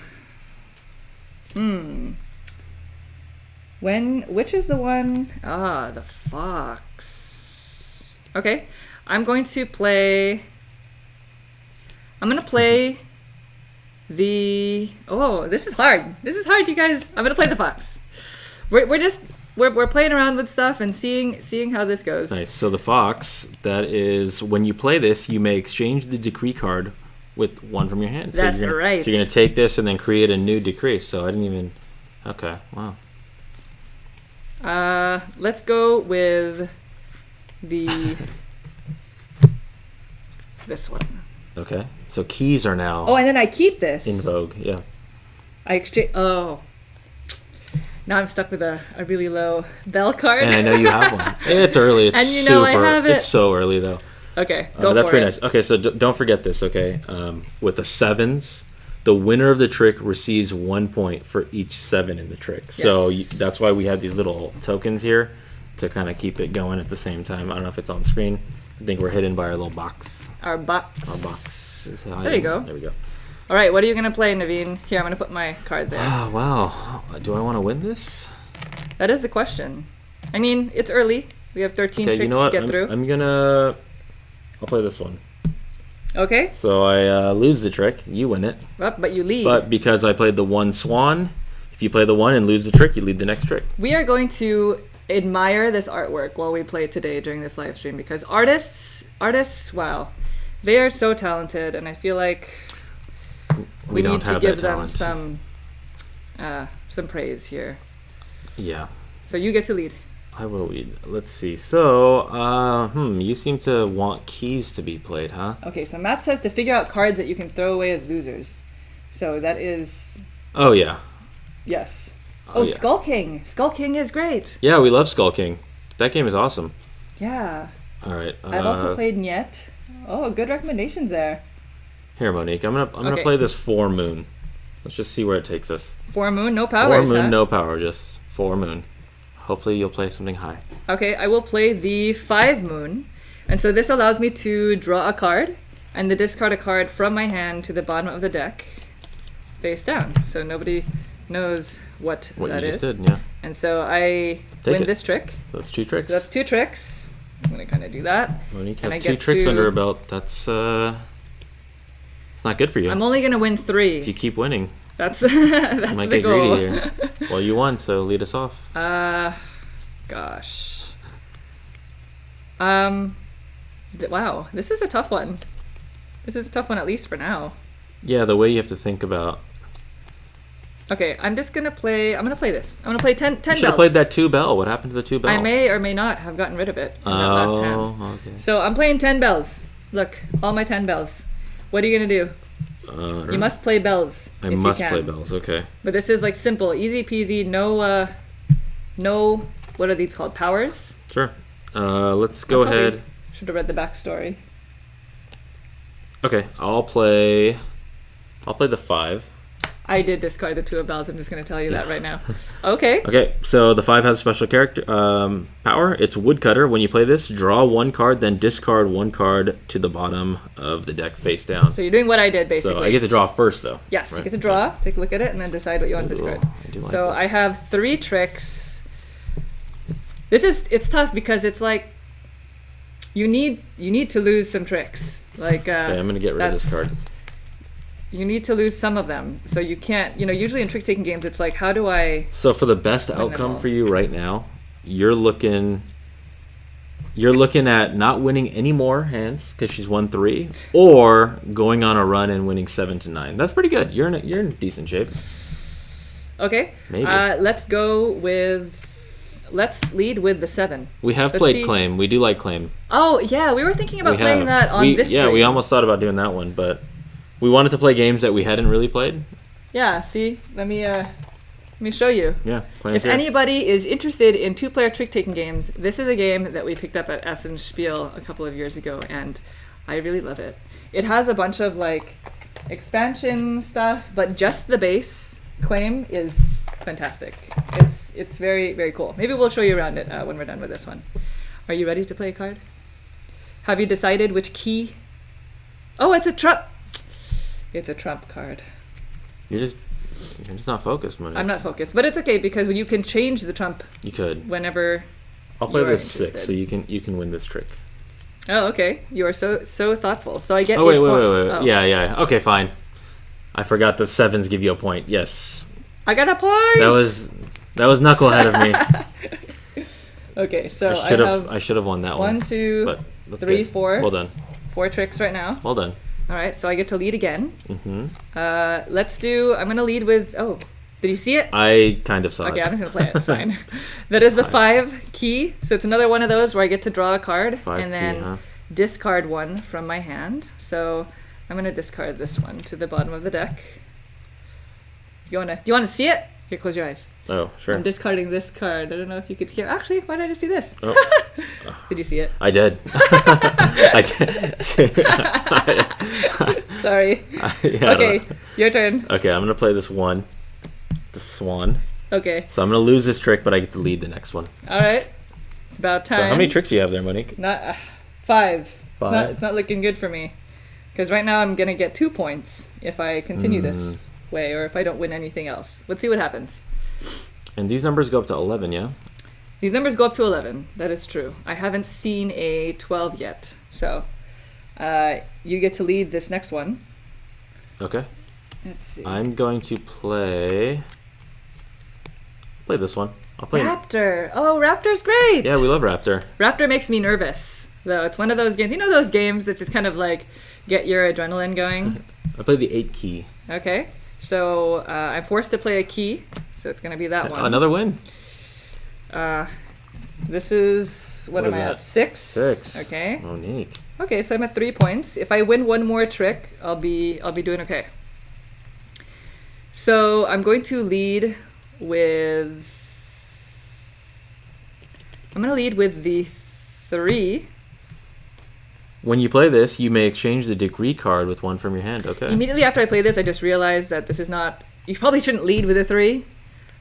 which is the one? Ah, the fox. Okay. I'm going to play the... Oh, this is hard. This is hard, you guys. I'm going to play the fox. We're playing around with stuff and seeing how this goes. Nice. So the fox, that is, when you play this, you may exchange the decree card with one from your hand. That's right. So you're going to take this and then create a new decree. So I didn't even... Okay, wow. Let's go with the... this one. Okay. So keys are now Oh, and then I keep this. in vogue. Yeah. I exchange... Oh. Now I'm stuck with a really low bell card. And I know you have one. It's early. It's And you know super. I have it. It's so early, though. Okay, go That's for pretty it. nice. Okay, so don't forget this, okay? With the sevens, the winner of the trick receives 1 point for each 7 in the trick. So Yes. that's why we have these little tokens here to kind of keep it going at the same time. I don't know if it's on screen. I think we're hidden by our little box. Our box. Our box is hiding. There you go. There we go. All right, what are you going to play, Naveen? Here, I'm going to put my card there. Oh, wow. Do I want to win this? That is the question. I mean, it's early. We have 13 Okay, tricks you know what? to get through. I'll play this one. Okay, So I lose the trick. You win it. but you lead. But because I played the 1 swan, if you play the 1 and lose the trick, you lead the next trick. We are going to admire this artwork while we play today during this live stream because artists, wow, they are so talented, and I feel like we don't need to have give that them talent. some praise here. Yeah, So you get to lead. I will lead. Let's see. So, you seem to want keys to be played, huh? Okay, so Matt says to figure out cards that you can throw away as losers. So that is Oh, yeah. yes. Oh, yeah. Skull King. Skull King is great. Yeah, we love Skull King. That game is awesome. Yeah. All right. I've also played Niet. Oh, good recommendations there. Here, Monique. I'm gonna Okay. play this 4 moon. Let's just see where it takes us. 4 moon, no powers. 4 moon, huh? no power, just 4 moon. Hopefully you'll play something high. Okay, I will play the 5 moon. And so this allows me to draw a card and then discard a card from my hand to the bottom of the deck, face down. So nobody knows what that you is. just did, yeah. And so I win this trick. So that's 2 tricks. So that's 2 tricks. I'm going to kind of do that. Monique has 2 tricks under her belt. That's it's not good for you. I'm only going to win 3. If you keep winning. That's you might the get goal. greedy here. Well, you won, so lead us off. Gosh. Wow, this is a tough one. This is a tough one, at least for now. Yeah, the way you have to think about. Okay, I'm just gonna play. I'm gonna play this. I'm gonna play 10 You bells. should have played that 2 bell. What happened to the 2 bell? I may or may not have gotten rid of it in that last hand. Okay. So I'm playing 10 bells. Look, all my 10 bells. What are you gonna do? You must play bells. I if must you can. play bells. Okay. But this is like simple, easy peasy. No. What are these called? Powers. Sure. Let's go ahead. Should have read the backstory. Okay, I'll play the 5. I did discard the 2 of bells. I'm just going to tell you that right now. Okay. Okay, so the 5 has special character power. It's Woodcutter. When you play this, draw 1 card, then discard 1 card to the bottom of the deck face down. So you're doing what I did, basically. So I get to draw first, though. Yes, right? you get to draw, take a look at it, and then decide what you want to discard. I do like So this. I have 3 tricks. It's tough because it's like you need to lose some tricks. Like okay, I'm gonna get rid of this card. You need to lose some of them, so you can't. Usually in trick taking games, it's like, how do I? So for the best outcome for you right now, you're looking at not winning any more hands because she's won 3, or going on a run and winning 7 to 9. That's pretty good. You're in decent shape. Okay. Maybe. Let's lead with the 7. We have played Claim. We do like Claim. Oh yeah, we were thinking about playing that on this. Yeah, stream. we almost thought about doing that one, but we wanted to play games that we hadn't really played. Yeah. See, let me show you. Yeah. If anybody is interested in 2-player trick-taking games, this is a game that we picked up at Essen Spiel a couple of years ago, and I really love it. It has a bunch of like expansion stuff, but just the base Claim is fantastic. It's very, very cool. Maybe we'll show you around it when we're done with this one. Are you ready to play a card? Have you decided which key? Oh, it's a trump. It's a trump card. You're just not focused, Monique. I'm not focused, but it's okay because you can change the trump. You could. Whenever. I'll play this 6, so you can win this trick. Oh, okay. You are so thoughtful. So I get. Oh wait. Oh. Yeah. Okay, fine. I forgot the 7s give you a point. Yes. I got a point. That was knucklehead of me. Okay, so I should have won that one. 1, 2, but that's 3, good. 4. Well done. 4 tricks right now. Well done. All right, so I get to lead again. Mm-hmm. I'm going to lead with. Oh, did you see it? I kind of saw it. Okay, I'm just going to play it. Fine. That is the 5 key. So it's another one of those where I get to draw a card 5 and then discard 1 from my hand. So I'm going to discard this one to the bottom of the deck. Do you want to see it? Here, close your eyes. Oh, sure. I'm discarding this card. I don't know if you could hear. Actually, why did I just do this? Oh. Did you see it? I did. I did. Sorry. Okay, your turn. Okay, I'm going to play this one. The Swan. Okay. So I'm going to lose this trick, but I get to lead the next one. All right. About time. So how many tricks do you have there, Monique? Not 5. 5? It's not looking good for me. Because right now I'm going to get 2 points if I continue this way or if I don't win anything else. Let's see what happens. And these numbers go up to 11, yeah? These numbers go up to 11. That is true. I haven't seen a 12 yet. So you get to lead this next one. Okay. Let's see. I'm going to play this one. I'll play Raptor. Oh, Raptor's great. Yeah, we love Raptor. Raptor makes me nervous, though. It's one of those games. You know those games that just kind of like get your adrenaline going? I played the 8 key. Okay. So I'm forced to play a key. So it's going to be that one. Another win. This is, what am I at? 6? 6. Okay. Monique. Okay, so I'm at 3 points. If I win one more trick, I'll be doing okay. So I'm going to lead with. I'm going to lead with the 3. When you play this, you may exchange the degree card with one from your hand. Okay. Immediately after I play this, I just realized that this is not. You probably shouldn't lead with a 3,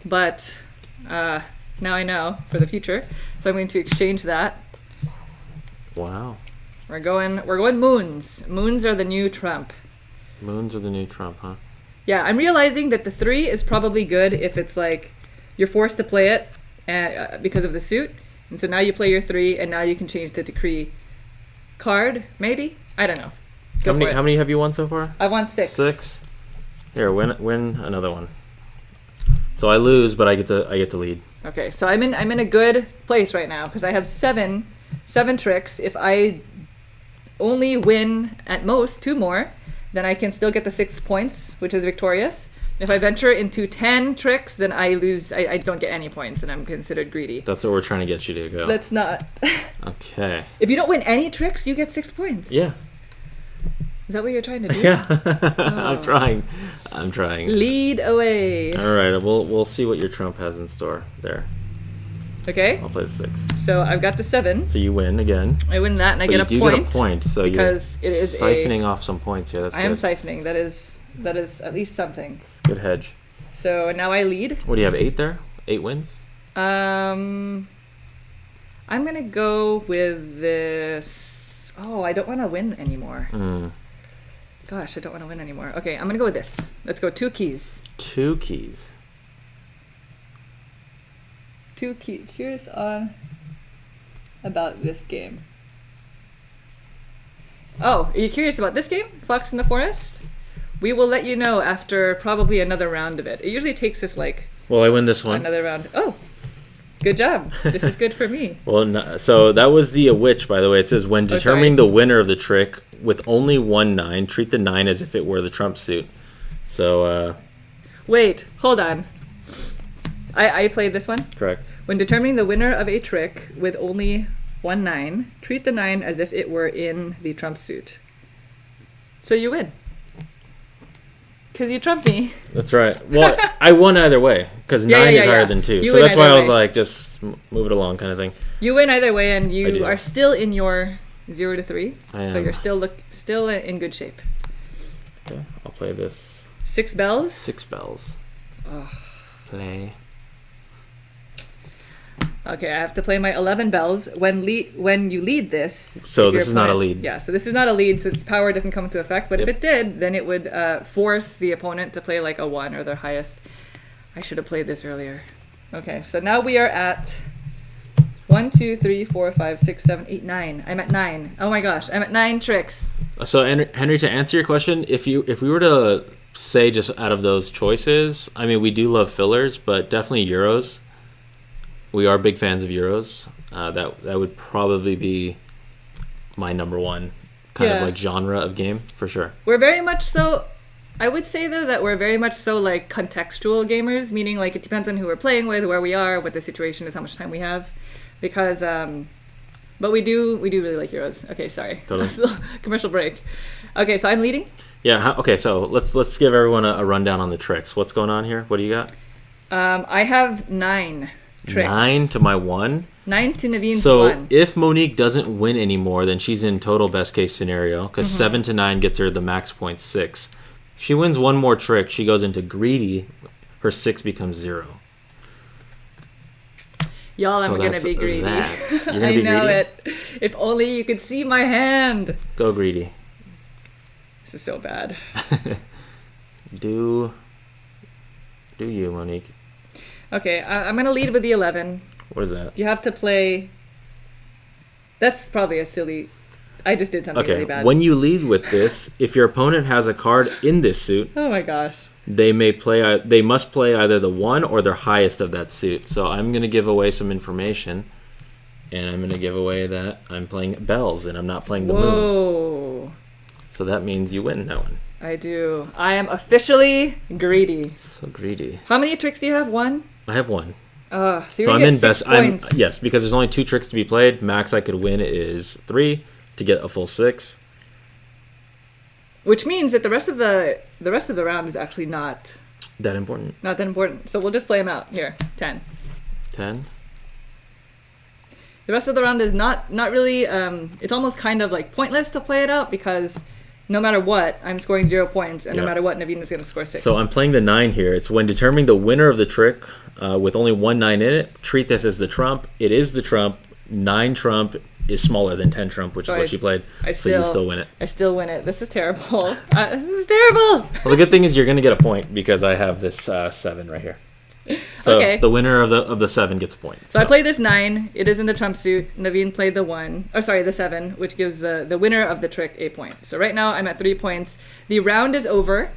but now I know for the future. So I'm going to exchange that. Wow. We're going moons. Moons are the new trump. Moons are the new trump, huh? Yeah, I'm realizing that the 3 is probably good if it's like you're forced to play it because of the suit. And so now you play your 3, and now you can change the decree card, maybe? I don't know. How many have you won so far? I won 6. 6? Here, win another one. So I lose, but I get to lead. Okay, so I'm in a good place right now because I have 7 tricks. If I only win at most 2 more, then I can still get the 6 points, which is victorious. If I venture into 10 tricks, then I lose. I don't get any points, and I'm considered greedy. That's what we're trying to get you to go. Let's not. Okay. If you don't win any tricks, you get 6 points. Yeah. Is that what you're trying to do? Yeah. Oh. I'm trying. Lead away. All right. We'll see what your trump has in store there. Okay. I'll play the 6. So I've got the 7. So you win again. I win that, and I But get you a do point. get a point. So because you're it is siphoning off some points here. That's I good. am siphoning. That is at least something. It's a good hedge. So now I lead. What do you have? 8 there? 8 wins? I'm gonna go with this. Oh, I don't want to win anymore. Gosh, I don't want to win anymore. Okay, I'm gonna go with this. Let's go 2 keys. 2 keys. 2 keys. Curious about this game. Oh, are you curious about this game, Fox in the Forest? We will let you know after probably another round of it. It usually takes us like Well, I win this one. another round. Oh, good job. This is good for me. Well, no, so that was the witch, by the way. It says when determining the winner of the trick with only 1 9, treat the 9 as if it were the trump suit. So, Wait, hold on. I played this one. correct. When determining the winner of a trick with only 1 9, treat the 9 as if it were in the trump suit. So you win. Because you trumped me. That's right. Well, I won either way because 9 is higher than 2. You So win that's why either I was way. like, just move it along kind of thing. You win either way, and I you do. are still in your 0 to 3. I So am. you're still in good shape. Okay, I'll play this 6 bells. 6 bells. Play. Okay, I have to play my 11 bells. When you lead this... So if this your is not a opponent- lead. Yeah, so this is not a lead, so its power doesn't come into effect. But if Yep. it did, then it would force the opponent to play like a 1 or their highest. I should have played this earlier. Okay, so now we are at 1, 2, 3, 4, 5, 6, 7, 8, 9. I'm at 9. Oh my gosh, I'm at 9 tricks. So Henry, to answer your question, if we were to say just out of those choices, I mean, we do love fillers, but definitely Euros. We are big fans of Euros. That would probably be my number 1 kind of Yeah. like genre of game for sure. We're very much so... I would say, though, that we're very much so, like, contextual gamers, meaning, like, it depends on who we're playing with, where we are, what the situation is, how much time we have. Because, but we do really like Euros. Okay, sorry. Totally. Commercial break. Okay, so I'm leading. Yeah. Okay. So let's give everyone a rundown on the tricks. What's going on here? What do you got? I have 9 tricks. 9 to my 1. 9 to Naveen's So 1. if Monique doesn't win anymore, then she's in total best case scenario because 7 to 9 gets her the max point 6. She wins 1 more trick. She goes into greedy. Her 6 becomes 0. Y'all, So I'm going to that's be greedy. that. You're gonna I be know greedy? it. If only you could see my hand. Go greedy. This is so bad. Do you, Monique? Okay, I'm going to lead with the 11. What is that? You have to play... That's probably a silly... I just did something Okay, really bad. when you lead with this, if your opponent has a card in this suit, Oh my gosh. they must play either the 1 or their highest of that suit. So I'm going to give away some information, and I'm going to give away that I'm playing bells and I'm not playing the moons. Whoa. So that means you win that one. I do. I am officially greedy. So greedy. How many tricks do you have? 1? I have 1. So So you're I'm gonna in get 6 best. I'm points. yes, because there's only 2 tricks to be played. Max I could win is 3 to get a full 6. Which means that the rest of the round is actually not That important. that important. So we'll just play them out. Here, 10. 10. The rest of the round is not really. It's almost kind of like pointless to play it out because no matter what, I'm scoring 0 points, and no Yeah. matter what, Naveen is going to score 6. So I'm playing the 9 here. It's when determining the winner of the trick with only 1 9 in it. Treat this as the trump. It is the trump. 9 trump. is smaller than 10 trump, which is what she played. So you still win it. I still win it. This is terrible. This is terrible. Well, the good thing is you're going to get a point because I have this 7 right here. So the winner of the 7 gets a point. So I played this 9. It is in the trump suit. Naveen played the 7, which gives the winner of the trick a point. So right now I'm at 3 points. The round is over.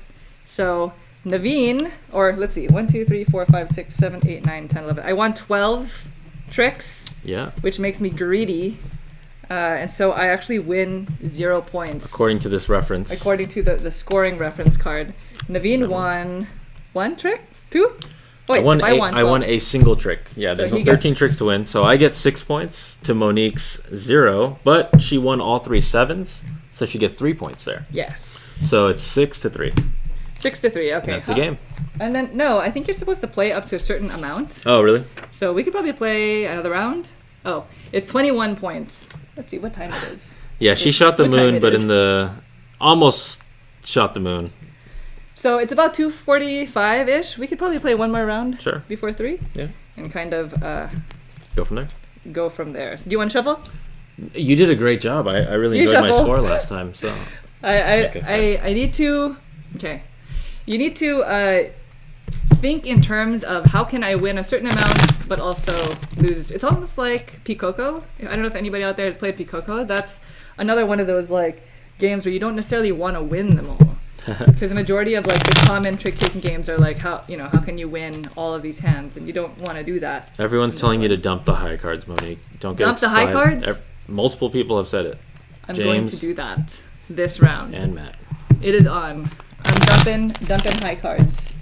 So Naveen, or let's see, 1, 2, 3, 4, 5, 6, 7, 8, 9, 10, 11. I won 12 tricks. Yeah. Which makes me greedy. And so I actually win 0 points. According to this reference. According to the scoring reference card. Naveen won 1 trick? 2? Oh, wait, I won a single trick. Yeah, so there's 13 tricks to win. So I get 6 points to Monique's 0, but she won all 3 7s, so she gets 3 points there. Yes. So it's 6-3. 6-3, okay. And that's the game. And then, no, I think you're supposed to play up to a certain amount. Oh, really? So we could probably play another round. Oh, it's 21 points. Let's see what time it is. Yeah, she shot the moon, but almost shot the moon. So it's about 2:45-ish. We could probably play one more round before 3. Yeah. And kind of go from there. So do you want to shuffle? You did a great job. I really enjoyed my score last time. So I need to. Okay. You need to think in terms of how can I win a certain amount but also lose. It's almost like Pikoko. I don't know if anybody out there has played Pikoko. That's another one of those like games where you don't necessarily want to win them all. Because the majority of like the common trick-taking games are like how can you win all of these hands, and you don't want to do that. Everyone's telling you to dump the high cards, Monique. Don't get dump the high cards. Multiple people have said it. I'm going to do that this round. And Matt. It is on. I'm dumping high cards.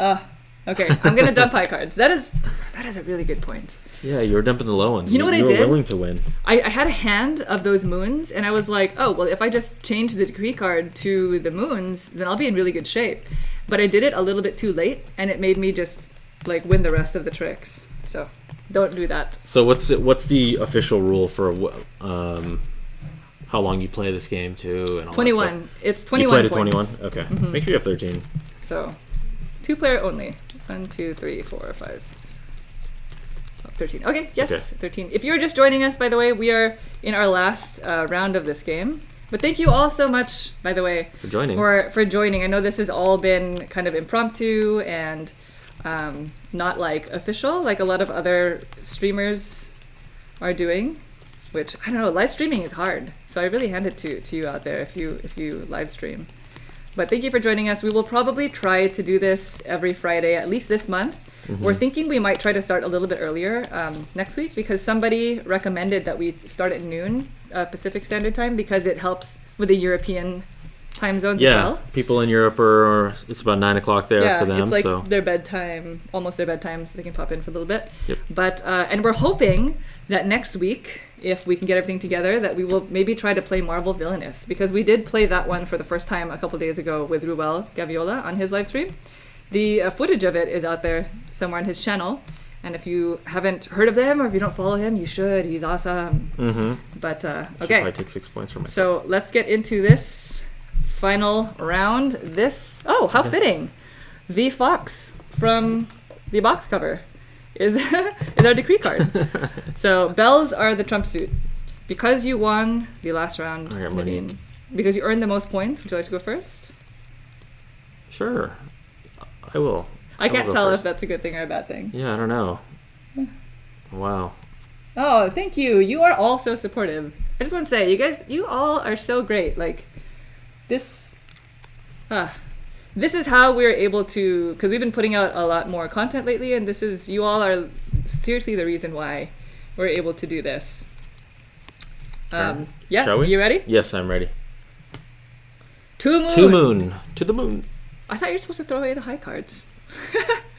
Okay. I'm gonna dump high cards. That is a really good point. Yeah, you were dumping the low ones. You know what I did? You were willing to win. I had a hand of those moons, and I was like, oh, well, if I just change the decree card to the moons, then I'll be in really good shape. But I did it a little bit too late, and it made me just like win the rest of the tricks. So don't do that. So what's the official rule for how long you play this game too? And all 21. It's 21 You played points. at 21? Okay. Mm-hmm. Make sure you have 13. So 2-player only. 1, 2, 3, 4, 5, 6. 13. Okay, yes, okay. 13. If you're just joining us, by the way, we are in our last round of this game. But thank you all so much, by the way, for joining. For joining. I know this has all been kind of impromptu and not like official, like a lot of other streamers are doing. Which I don't know. Live streaming is hard, so I really hand it to you out there if you live stream. But thank you for joining us. We will probably try to do this every Friday, at least this month. Mm-hmm. We're thinking we might try to start a little bit earlier next week because somebody recommended that we start at noon Pacific Standard Time because it helps with the European time zones as well. Yeah, people in Europe it's about 9 o'clock there for them. It's like their bedtime, almost their bedtime, so they can pop in for a little bit. Yep. But and we're hoping that next week, if we can get everything together, that we will maybe try to play Marvel Villainous because we did play that one for the first time a couple days ago with Ruel Gaviola on his live stream. The footage of it is out there somewhere on his channel, and if you haven't heard of him or if you don't follow him, you should. He's awesome. Mm-hmm. But okay, should probably take 6 points from it. So let's get into this final round. How fitting! The fox from the box cover is our decree card. So bells are the trump suit. Because you won the last round, Naveen, because you earned the most points. Would you like to go first? Sure. I will. I can't tell if that's a good thing or a bad thing. Yeah, I don't know. Wow. Oh, thank you. You are all so supportive. I just want to say, you all are so great. Like, this is how we're able to, because we've been putting out a lot more content lately, and you all are seriously the reason why we're able to do this. Yeah, shall we? You ready? Yes, I'm ready. To the moon. I thought you were supposed to throw away the high cards.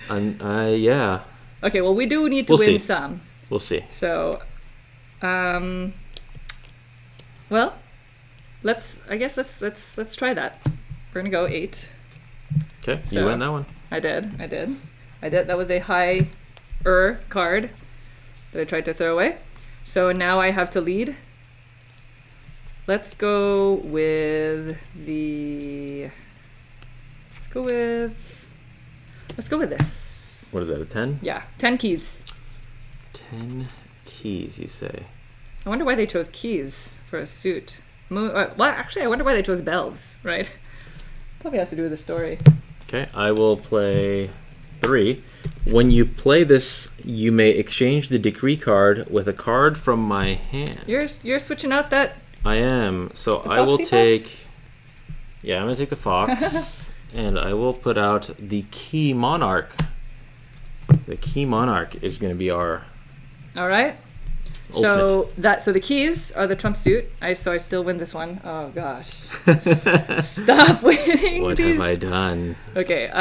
Yeah. Okay, well, we do need to win some. We'll see. So, well, let's try that. We're gonna go 8. Okay, so you win that one. I did. That was a high card that I tried to throw away. So now I have to lead. Let's go with this. What is that, a 10? Yeah, 10 keys. 10 keys, you say? I wonder why they chose keys for a suit. Well, actually, I wonder why they chose bells, right? Probably has to do with the story. Okay, I will play 3. When you play this, you may exchange the decree card with a card from my hand. You're switching out that. I am. So The I will foxy take. fox? Yeah, I'm gonna take the fox, and I will put out the key monarch. The key monarch is gonna be our All right. ultimate. So the keys are the trump suit. So I still win this one. Oh gosh. Stop winning. What these. have I done? Okay.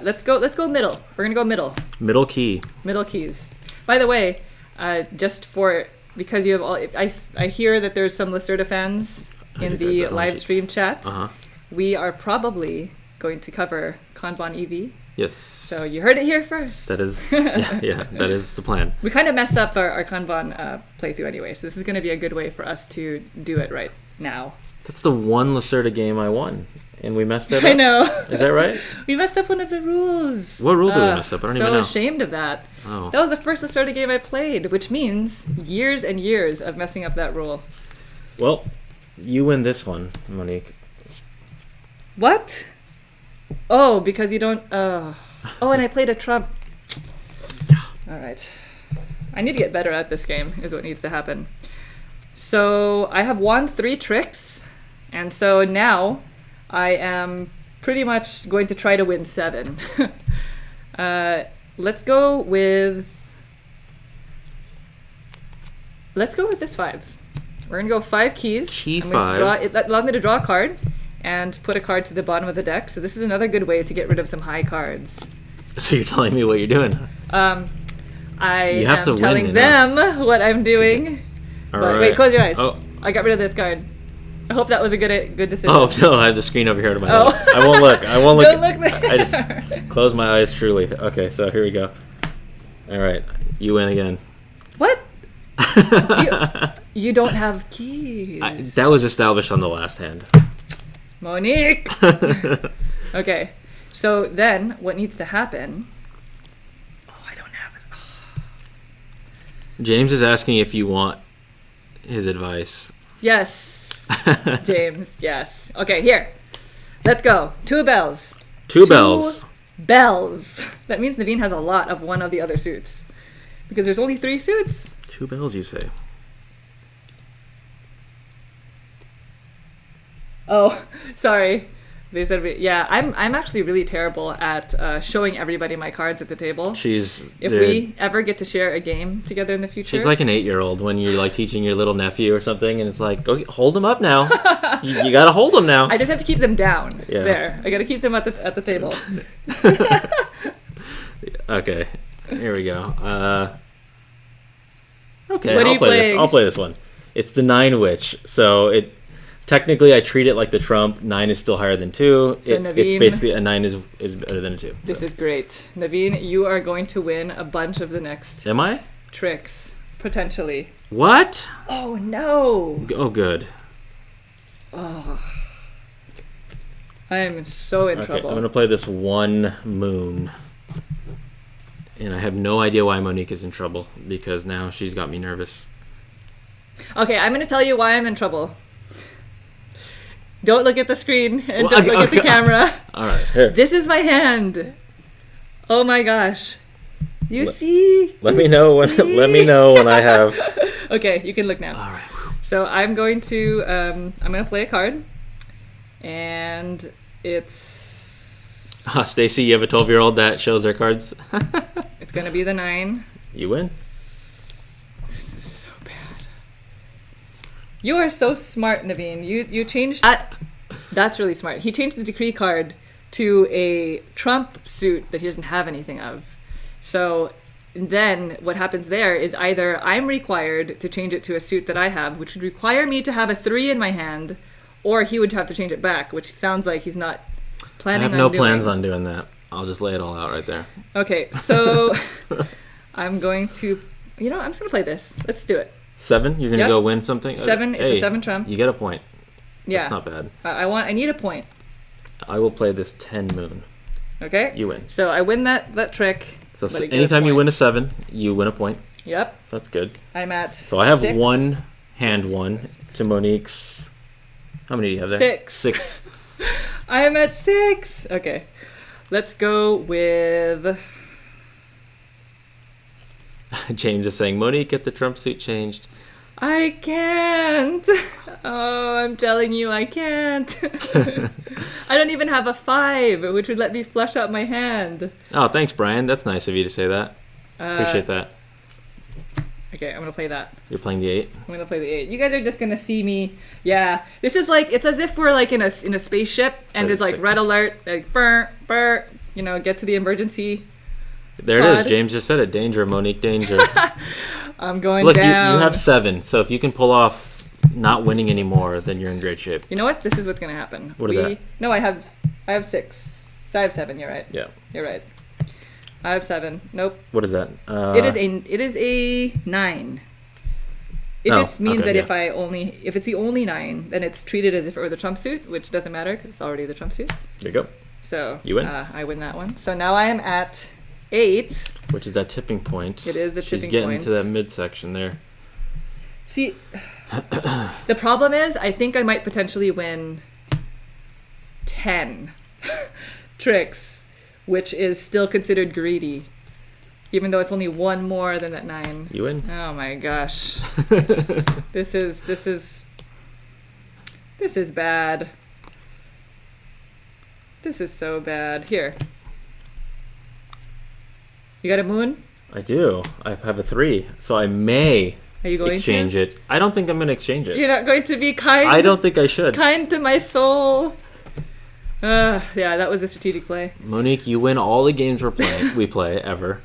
Let's go middle. We're gonna go middle. Middle key. Middle keys. By the way, just for because you have all, I hear that there's some Lacerda fans in the live stream chat. Uh-huh. We are probably going to cover Kanban EV. Yes. So you heard it here first. That is, yeah, that is the plan. We kind of messed up our Kanban playthrough anyway, so this is going to be a good way for us to do it right now. That's the one Lacerda game I won, and we messed that up. I know. Is that right? We messed up one of the rules. What rule did we mess up? I don't even know. So ashamed of that. Oh. That was the first Lacerda game I played, which means years and years of messing up that rule. Well, you win this one, Monique. What? Oh, because you don't... Oh, and I played a trump. All right. I need to get better at this game, is what needs to happen. So I have won 3 tricks, and so now I am pretty much going to try to win 7. Let's go with this 5. We're gonna go 5 keys. Key I'm going 5. to draw it allowed me to draw a card and put a card to the bottom of the deck. So this is another good way to get rid of some high cards. So you're telling me what you're doing? I You have to am win telling enough. them what I'm doing. All But right. wait, close your eyes. Oh. I got rid of this card. I hope that was a good decision. Oh no! I have the screen over here to my Oh. left. I won't look. I won't look. Don't look there. I just close my eyes. Truly. Okay, so here we go. All right, you win again. What? You don't have keys. That was established on the last hand. Monique. Okay, so then what needs to happen? Oh, I don't have it. Oh. James is asking if you want his advice. Yes, James. Yes. Okay, here. Let's go. 2 bells. Two bells. Bells. That means Naveen has a lot of one of the other suits. Because there's only 3 suits. 2 bells, you say? Oh, sorry. They said, yeah, I'm actually really terrible at showing everybody my cards at the table. If we ever get to share a game together in the future. She's like an 8-year-old when you're like teaching your little nephew or something, and it's like, go hold them up now. you got to hold them now. I just have to keep them down. Yeah. There. I got to keep them at the table. Okay, here we go. Okay, What are you playing? I'll play this one. It's the 9 witch. So it technically I treat it like the trump. 9 is still higher than 2. So It's Naveen, basically a 9 is better than a 2. This is great. Naveen, you are going to win a bunch of the next Am I? tricks, potentially. What? Oh, no. Oh, good. Oh. I'm so in Okay, trouble. I'm gonna play this 1 moon. And I have no idea why Monique is in trouble, because now she's got me nervous. Okay, I'm going to tell you why I'm in trouble. Don't look at the screen and don't look at the camera. All right, here. This is my hand. Oh my gosh. You see? Let me know when I have. Okay, you can look now. All right. So I'm going to play a card, and it's Stacy, you have a 12-year-old that shows their cards. it's gonna be the 9. You win. This is so bad. You are so smart, Naveen. You changed that. That's really smart. He changed the decree card to a trump suit that he doesn't have anything of. So then what happens there is either I'm required to change it to a suit that I have, which would require me to have a 3 in my hand, or he would have to change it back, which sounds like he's not planning on doing. I have no plans on doing that. I'll just lay it all out right there. Okay, so I'm going to, I'm just going to play this. Let's do it. 7? You're going to go win something? 7, it's a 7 trump. You get a point. Yeah. That's not bad. I need a point. I will play this 10 moon. Okay. You win. So I win that trick. So anytime you win a 7, you win a point. Yep. So that's good. I'm at So I have 6. one hand one to Monique's. How many do you have there? 6. 6. I'm at 6. Okay. Let's go with... James is saying, Monique, get the Trump suit changed. I can't. Oh, I'm telling you, I can't. I don't even have a 5, which would let me flush out my hand. Oh, thanks, Brian. That's nice of you to say that. Appreciate that. Okay, I'm going to play that. You're playing the 8? I'm going to play the 8. You guys are just going to see me. Yeah. This is like, it's as if we're like in a spaceship and there's like 36. red alert, like burr, burr, you know, get to the emergency. There pod. it is. James just said it. Danger, Monique, danger. I'm going Look, down. you have 7, so if you can pull off not winning anymore, then you're in great shape. You know what? This is what's going to happen. What is that? No, I have 6. I have 7, you're right. Yeah. You're right. I have 7. Nope. What is that? It is a 9. It Oh, just means okay, that yeah. if it's the only 9, then it's treated as if it were the Trump suit, which doesn't matter because it's already the Trump suit. There you go. So You win. I win that one. So now I am at 8. Which is that tipping point. It is the She's tipping getting point. to that midsection there. See, the problem is I think I might potentially win 10 tricks, which is still considered greedy, even though it's only 1 more than that 9. You win. Oh my gosh. This is bad. This is so bad. Here. You got a moon? I do. I have a 3, so I may Are you going exchange to? it. I don't think I'm going to exchange it. You're not going to be kind? I don't think I should. Kind to my soul. Yeah, that was a strategic play. Monique, you win all the games we play ever.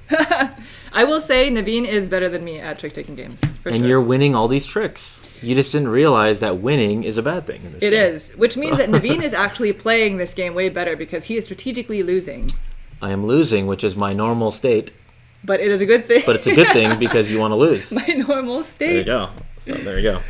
I will say Naveen is better than me at trick-taking games, for And sure. you're winning all these tricks. You just didn't realize that winning is a bad thing in this It game. is, which means that Naveen is actually playing this game way better because he is strategically losing. I am losing, which is my normal state. But it is a good thing. But it's a good thing because you want to lose. My normal There state. you go. So there you go.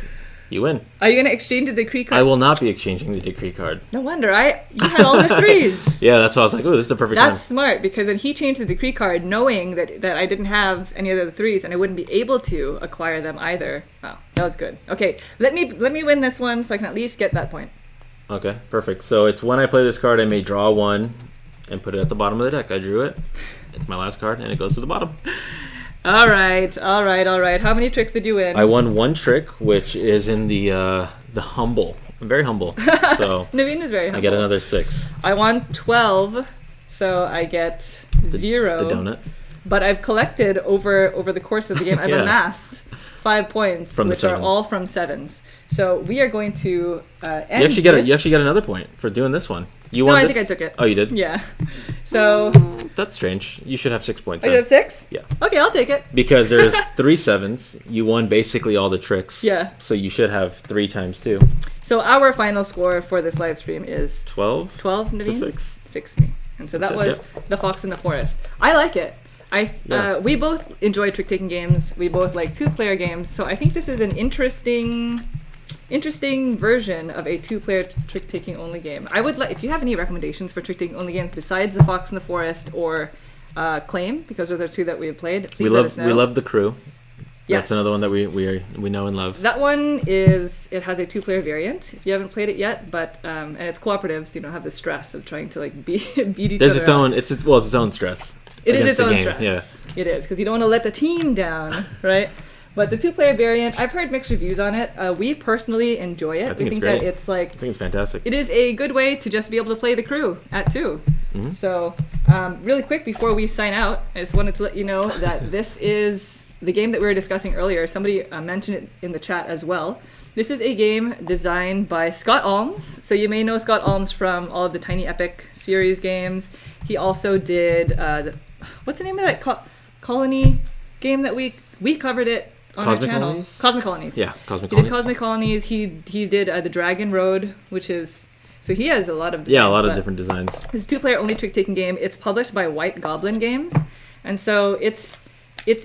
You win. Are you going to exchange a decree card? I will not be exchanging the decree card. No wonder. You had all the 3s. Yeah, that's why I was like, oh, this is the perfect That's time. smart because then he changed the decree card knowing that I didn't have any of the 3s and I wouldn't be able to acquire them either. Wow, that was good. Okay, let me win this one so I can at least get that point. Okay, perfect. So it's when I play this card, I may draw 1 and put it at the bottom of the deck. I drew it. It's my last card, and it goes to the bottom. All right. How many tricks did you win? I won 1 trick, which is in the humble. I'm very humble. So Naveen is very humble. I get another 6. I won 12, so I get 0. The donut. But I've collected over the course of the game. I've Yeah. amassed 5 points, From the which are 7s. all from 7s. So we are going to end You actually get this. you actually get another point for doing this one. You No, won I this? think I took it. Oh, you did? Yeah. So That's strange. You should have 6 points. I then. have 6? Yeah. Okay, I'll take it. Because there's 3 7s. You won basically all the tricks. Yeah. So you should have 3 times 2. So our final score for this live stream is 12 12, Naveen? to 6. 6 me. And so that That's was it, The Fox in the Forest. I like it. Yeah. We both enjoy trick-taking games. We both like 2-player games. So I think this is an interesting version of a 2-player trick-taking only game. I would like, if you have any recommendations for trick-taking only games besides The Fox in the Forest or Claim, because those are 2 that we have played, please let us know. We love The Crew. Yes. That's another one that we know and love. That one it has a 2-player variant if you haven't played it yet, but and it's cooperative, so you don't have the stress of trying to like beat each There's other its own. up. It's its own stress. It is against its the own game, stress. Yeah. It is, because you don't want to let the team down, right? But the 2-player variant, I've heard mixed reviews on it. We personally enjoy it. I think we it's think that great. it's like I think it's fantastic. it is a good way to just be able to play the crew at 2. Mhm. So really quick before we sign out, I just wanted to let you know that this is the game that we were discussing earlier. Somebody mentioned it in the chat as well. This is a game designed by Scott Alms. So you may know Scott Alms from all of the Tiny Epic series games. He also did what's the name of that colony game that we covered it on Cosmic our channel? Colonies? Cosmic Colonies. Yeah, Cosmic He Colonies. did Cosmic Colonies. He did the Dragon Road, which is so he has a lot of Yeah, a designs, lot of but different designs. It's a 2-player only trick-taking game. It's published by White Goblin Games, and so it's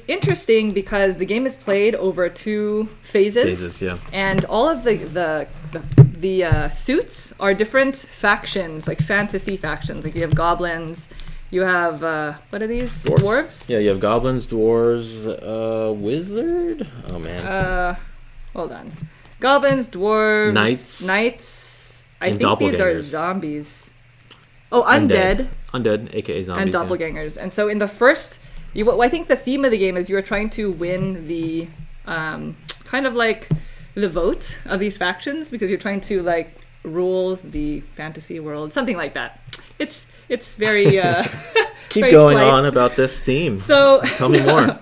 interesting because the game is played over 2 phases. Yeah. And all of the suits are different factions, like fantasy factions. Like you have goblins, You have what are these? Dwarves? Yeah, you have goblins, dwarves, wizard. Oh man. Hold on. Goblins, dwarves, knights, I think these are zombies. Oh, undead. Undead, aka zombies. And doppelgangers. And so in the first, I think the theme of the game is you are trying to win the kind of like the vote of these factions because you're trying to like rule the fantasy world, something like that. It's very keep very going slight. on about this theme. So tell me more.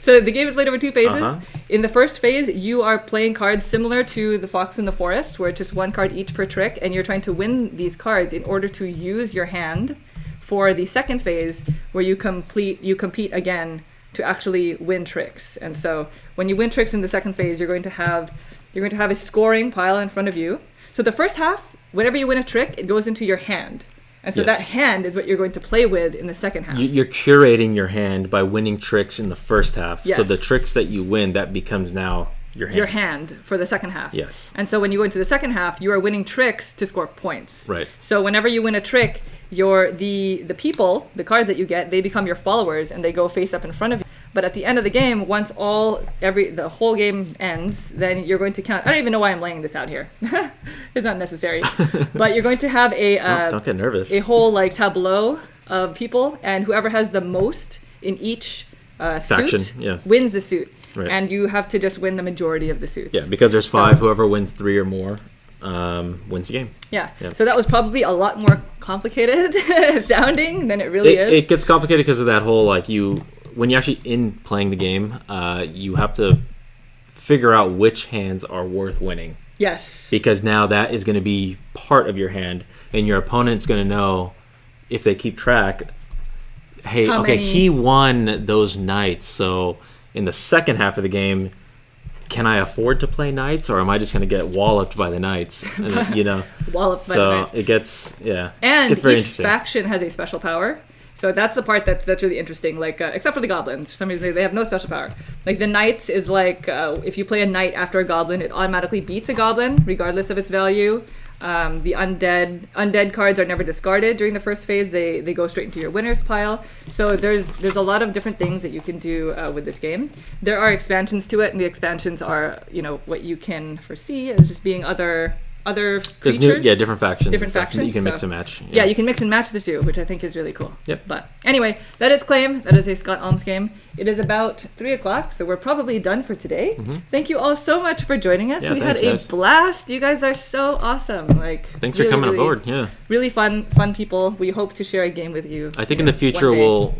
So the game is played over 2 phases. In the first phase, you are playing cards similar to the Fox in the Forest, where it's just 1 card each per trick, and you're trying to win these cards in order to use your hand for the second phase, where you compete again to actually win tricks. And so when you win tricks in the second phase, you're going to have a scoring pile in front of you. So the first half, whenever you win a trick, it goes into your hand. And so that hand is what you're going to play with in the second half. You're curating your hand by winning tricks in the first half. Yes. So the tricks that you win, that becomes now your hand. Your hand for the second half. Yes. And so when you go into the second half, you are winning tricks to score points. Right. So whenever you win a trick, the people, the cards that you get, they become your followers and they go face up in front of you. But at the end of the game, once the whole game ends, then you're going to count. I don't even know why I'm laying this out here. It's not necessary. But you're going to have don't get nervous. A whole like tableau of people, and whoever has the most in each faction, suit wins the suit. Right. And you have to just win the majority of the suits. Yeah, because there's 5. Whoever wins 3 or more wins the game. Yeah. So that was probably a lot more complicated sounding than it really is. It gets complicated because of that whole when you're actually in playing the game, you have to figure out which hands are worth winning. Yes. Because now that is going to be part of your hand, and your opponent's going to know if they keep track. Hey, he won those knights, so in the second half of the game, can I afford to play knights, or am I just going to get walloped by the knights? And, walloped by the knights. So it gets and it's very each interesting. faction has a special power. So that's the part that's really interesting. Like except for the goblins, for some reason they have no special power. Like the knights is like if you play a knight after a goblin, it automatically beats a goblin regardless of its value. The undead cards are never discarded during the first phase. They go straight into your winners pile. So there's a lot of different things that you can do with this game. There are expansions to it, and the expansions are what you can foresee as just being other creatures. Different factions. Different factions. You can mix and match. Yeah, you can mix and match the two, which I think is really cool. Yep. But anyway, that is Claim. That is a Scott Alms game. It is about 3:00, so we're probably done for today. Mm-hmm. Thank you all so much for joining us. We had a blast. You guys are so awesome. Thanks for coming aboard. Yeah. Really fun people. We hope to share a game with you. I think in the future we'll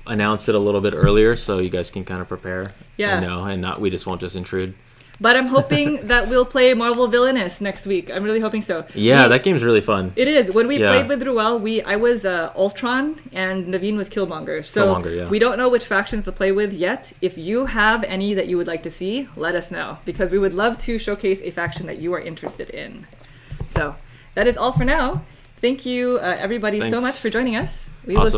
announce it a little bit earlier so you guys can kind of prepare. Yeah. We just won't just intrude. But I'm hoping that we'll play Marvel Villainous next week. I'm really hoping so. Yeah, that game's really fun. It is. When we played with Ruel, I was Ultron and Naveen was Killmonger. So we don't know which factions to play with yet. If you have any that you would like to see, let us know. Because we would love to showcase a faction that you are interested in. So that is all for now. Thank you, everybody, so much for joining us. We will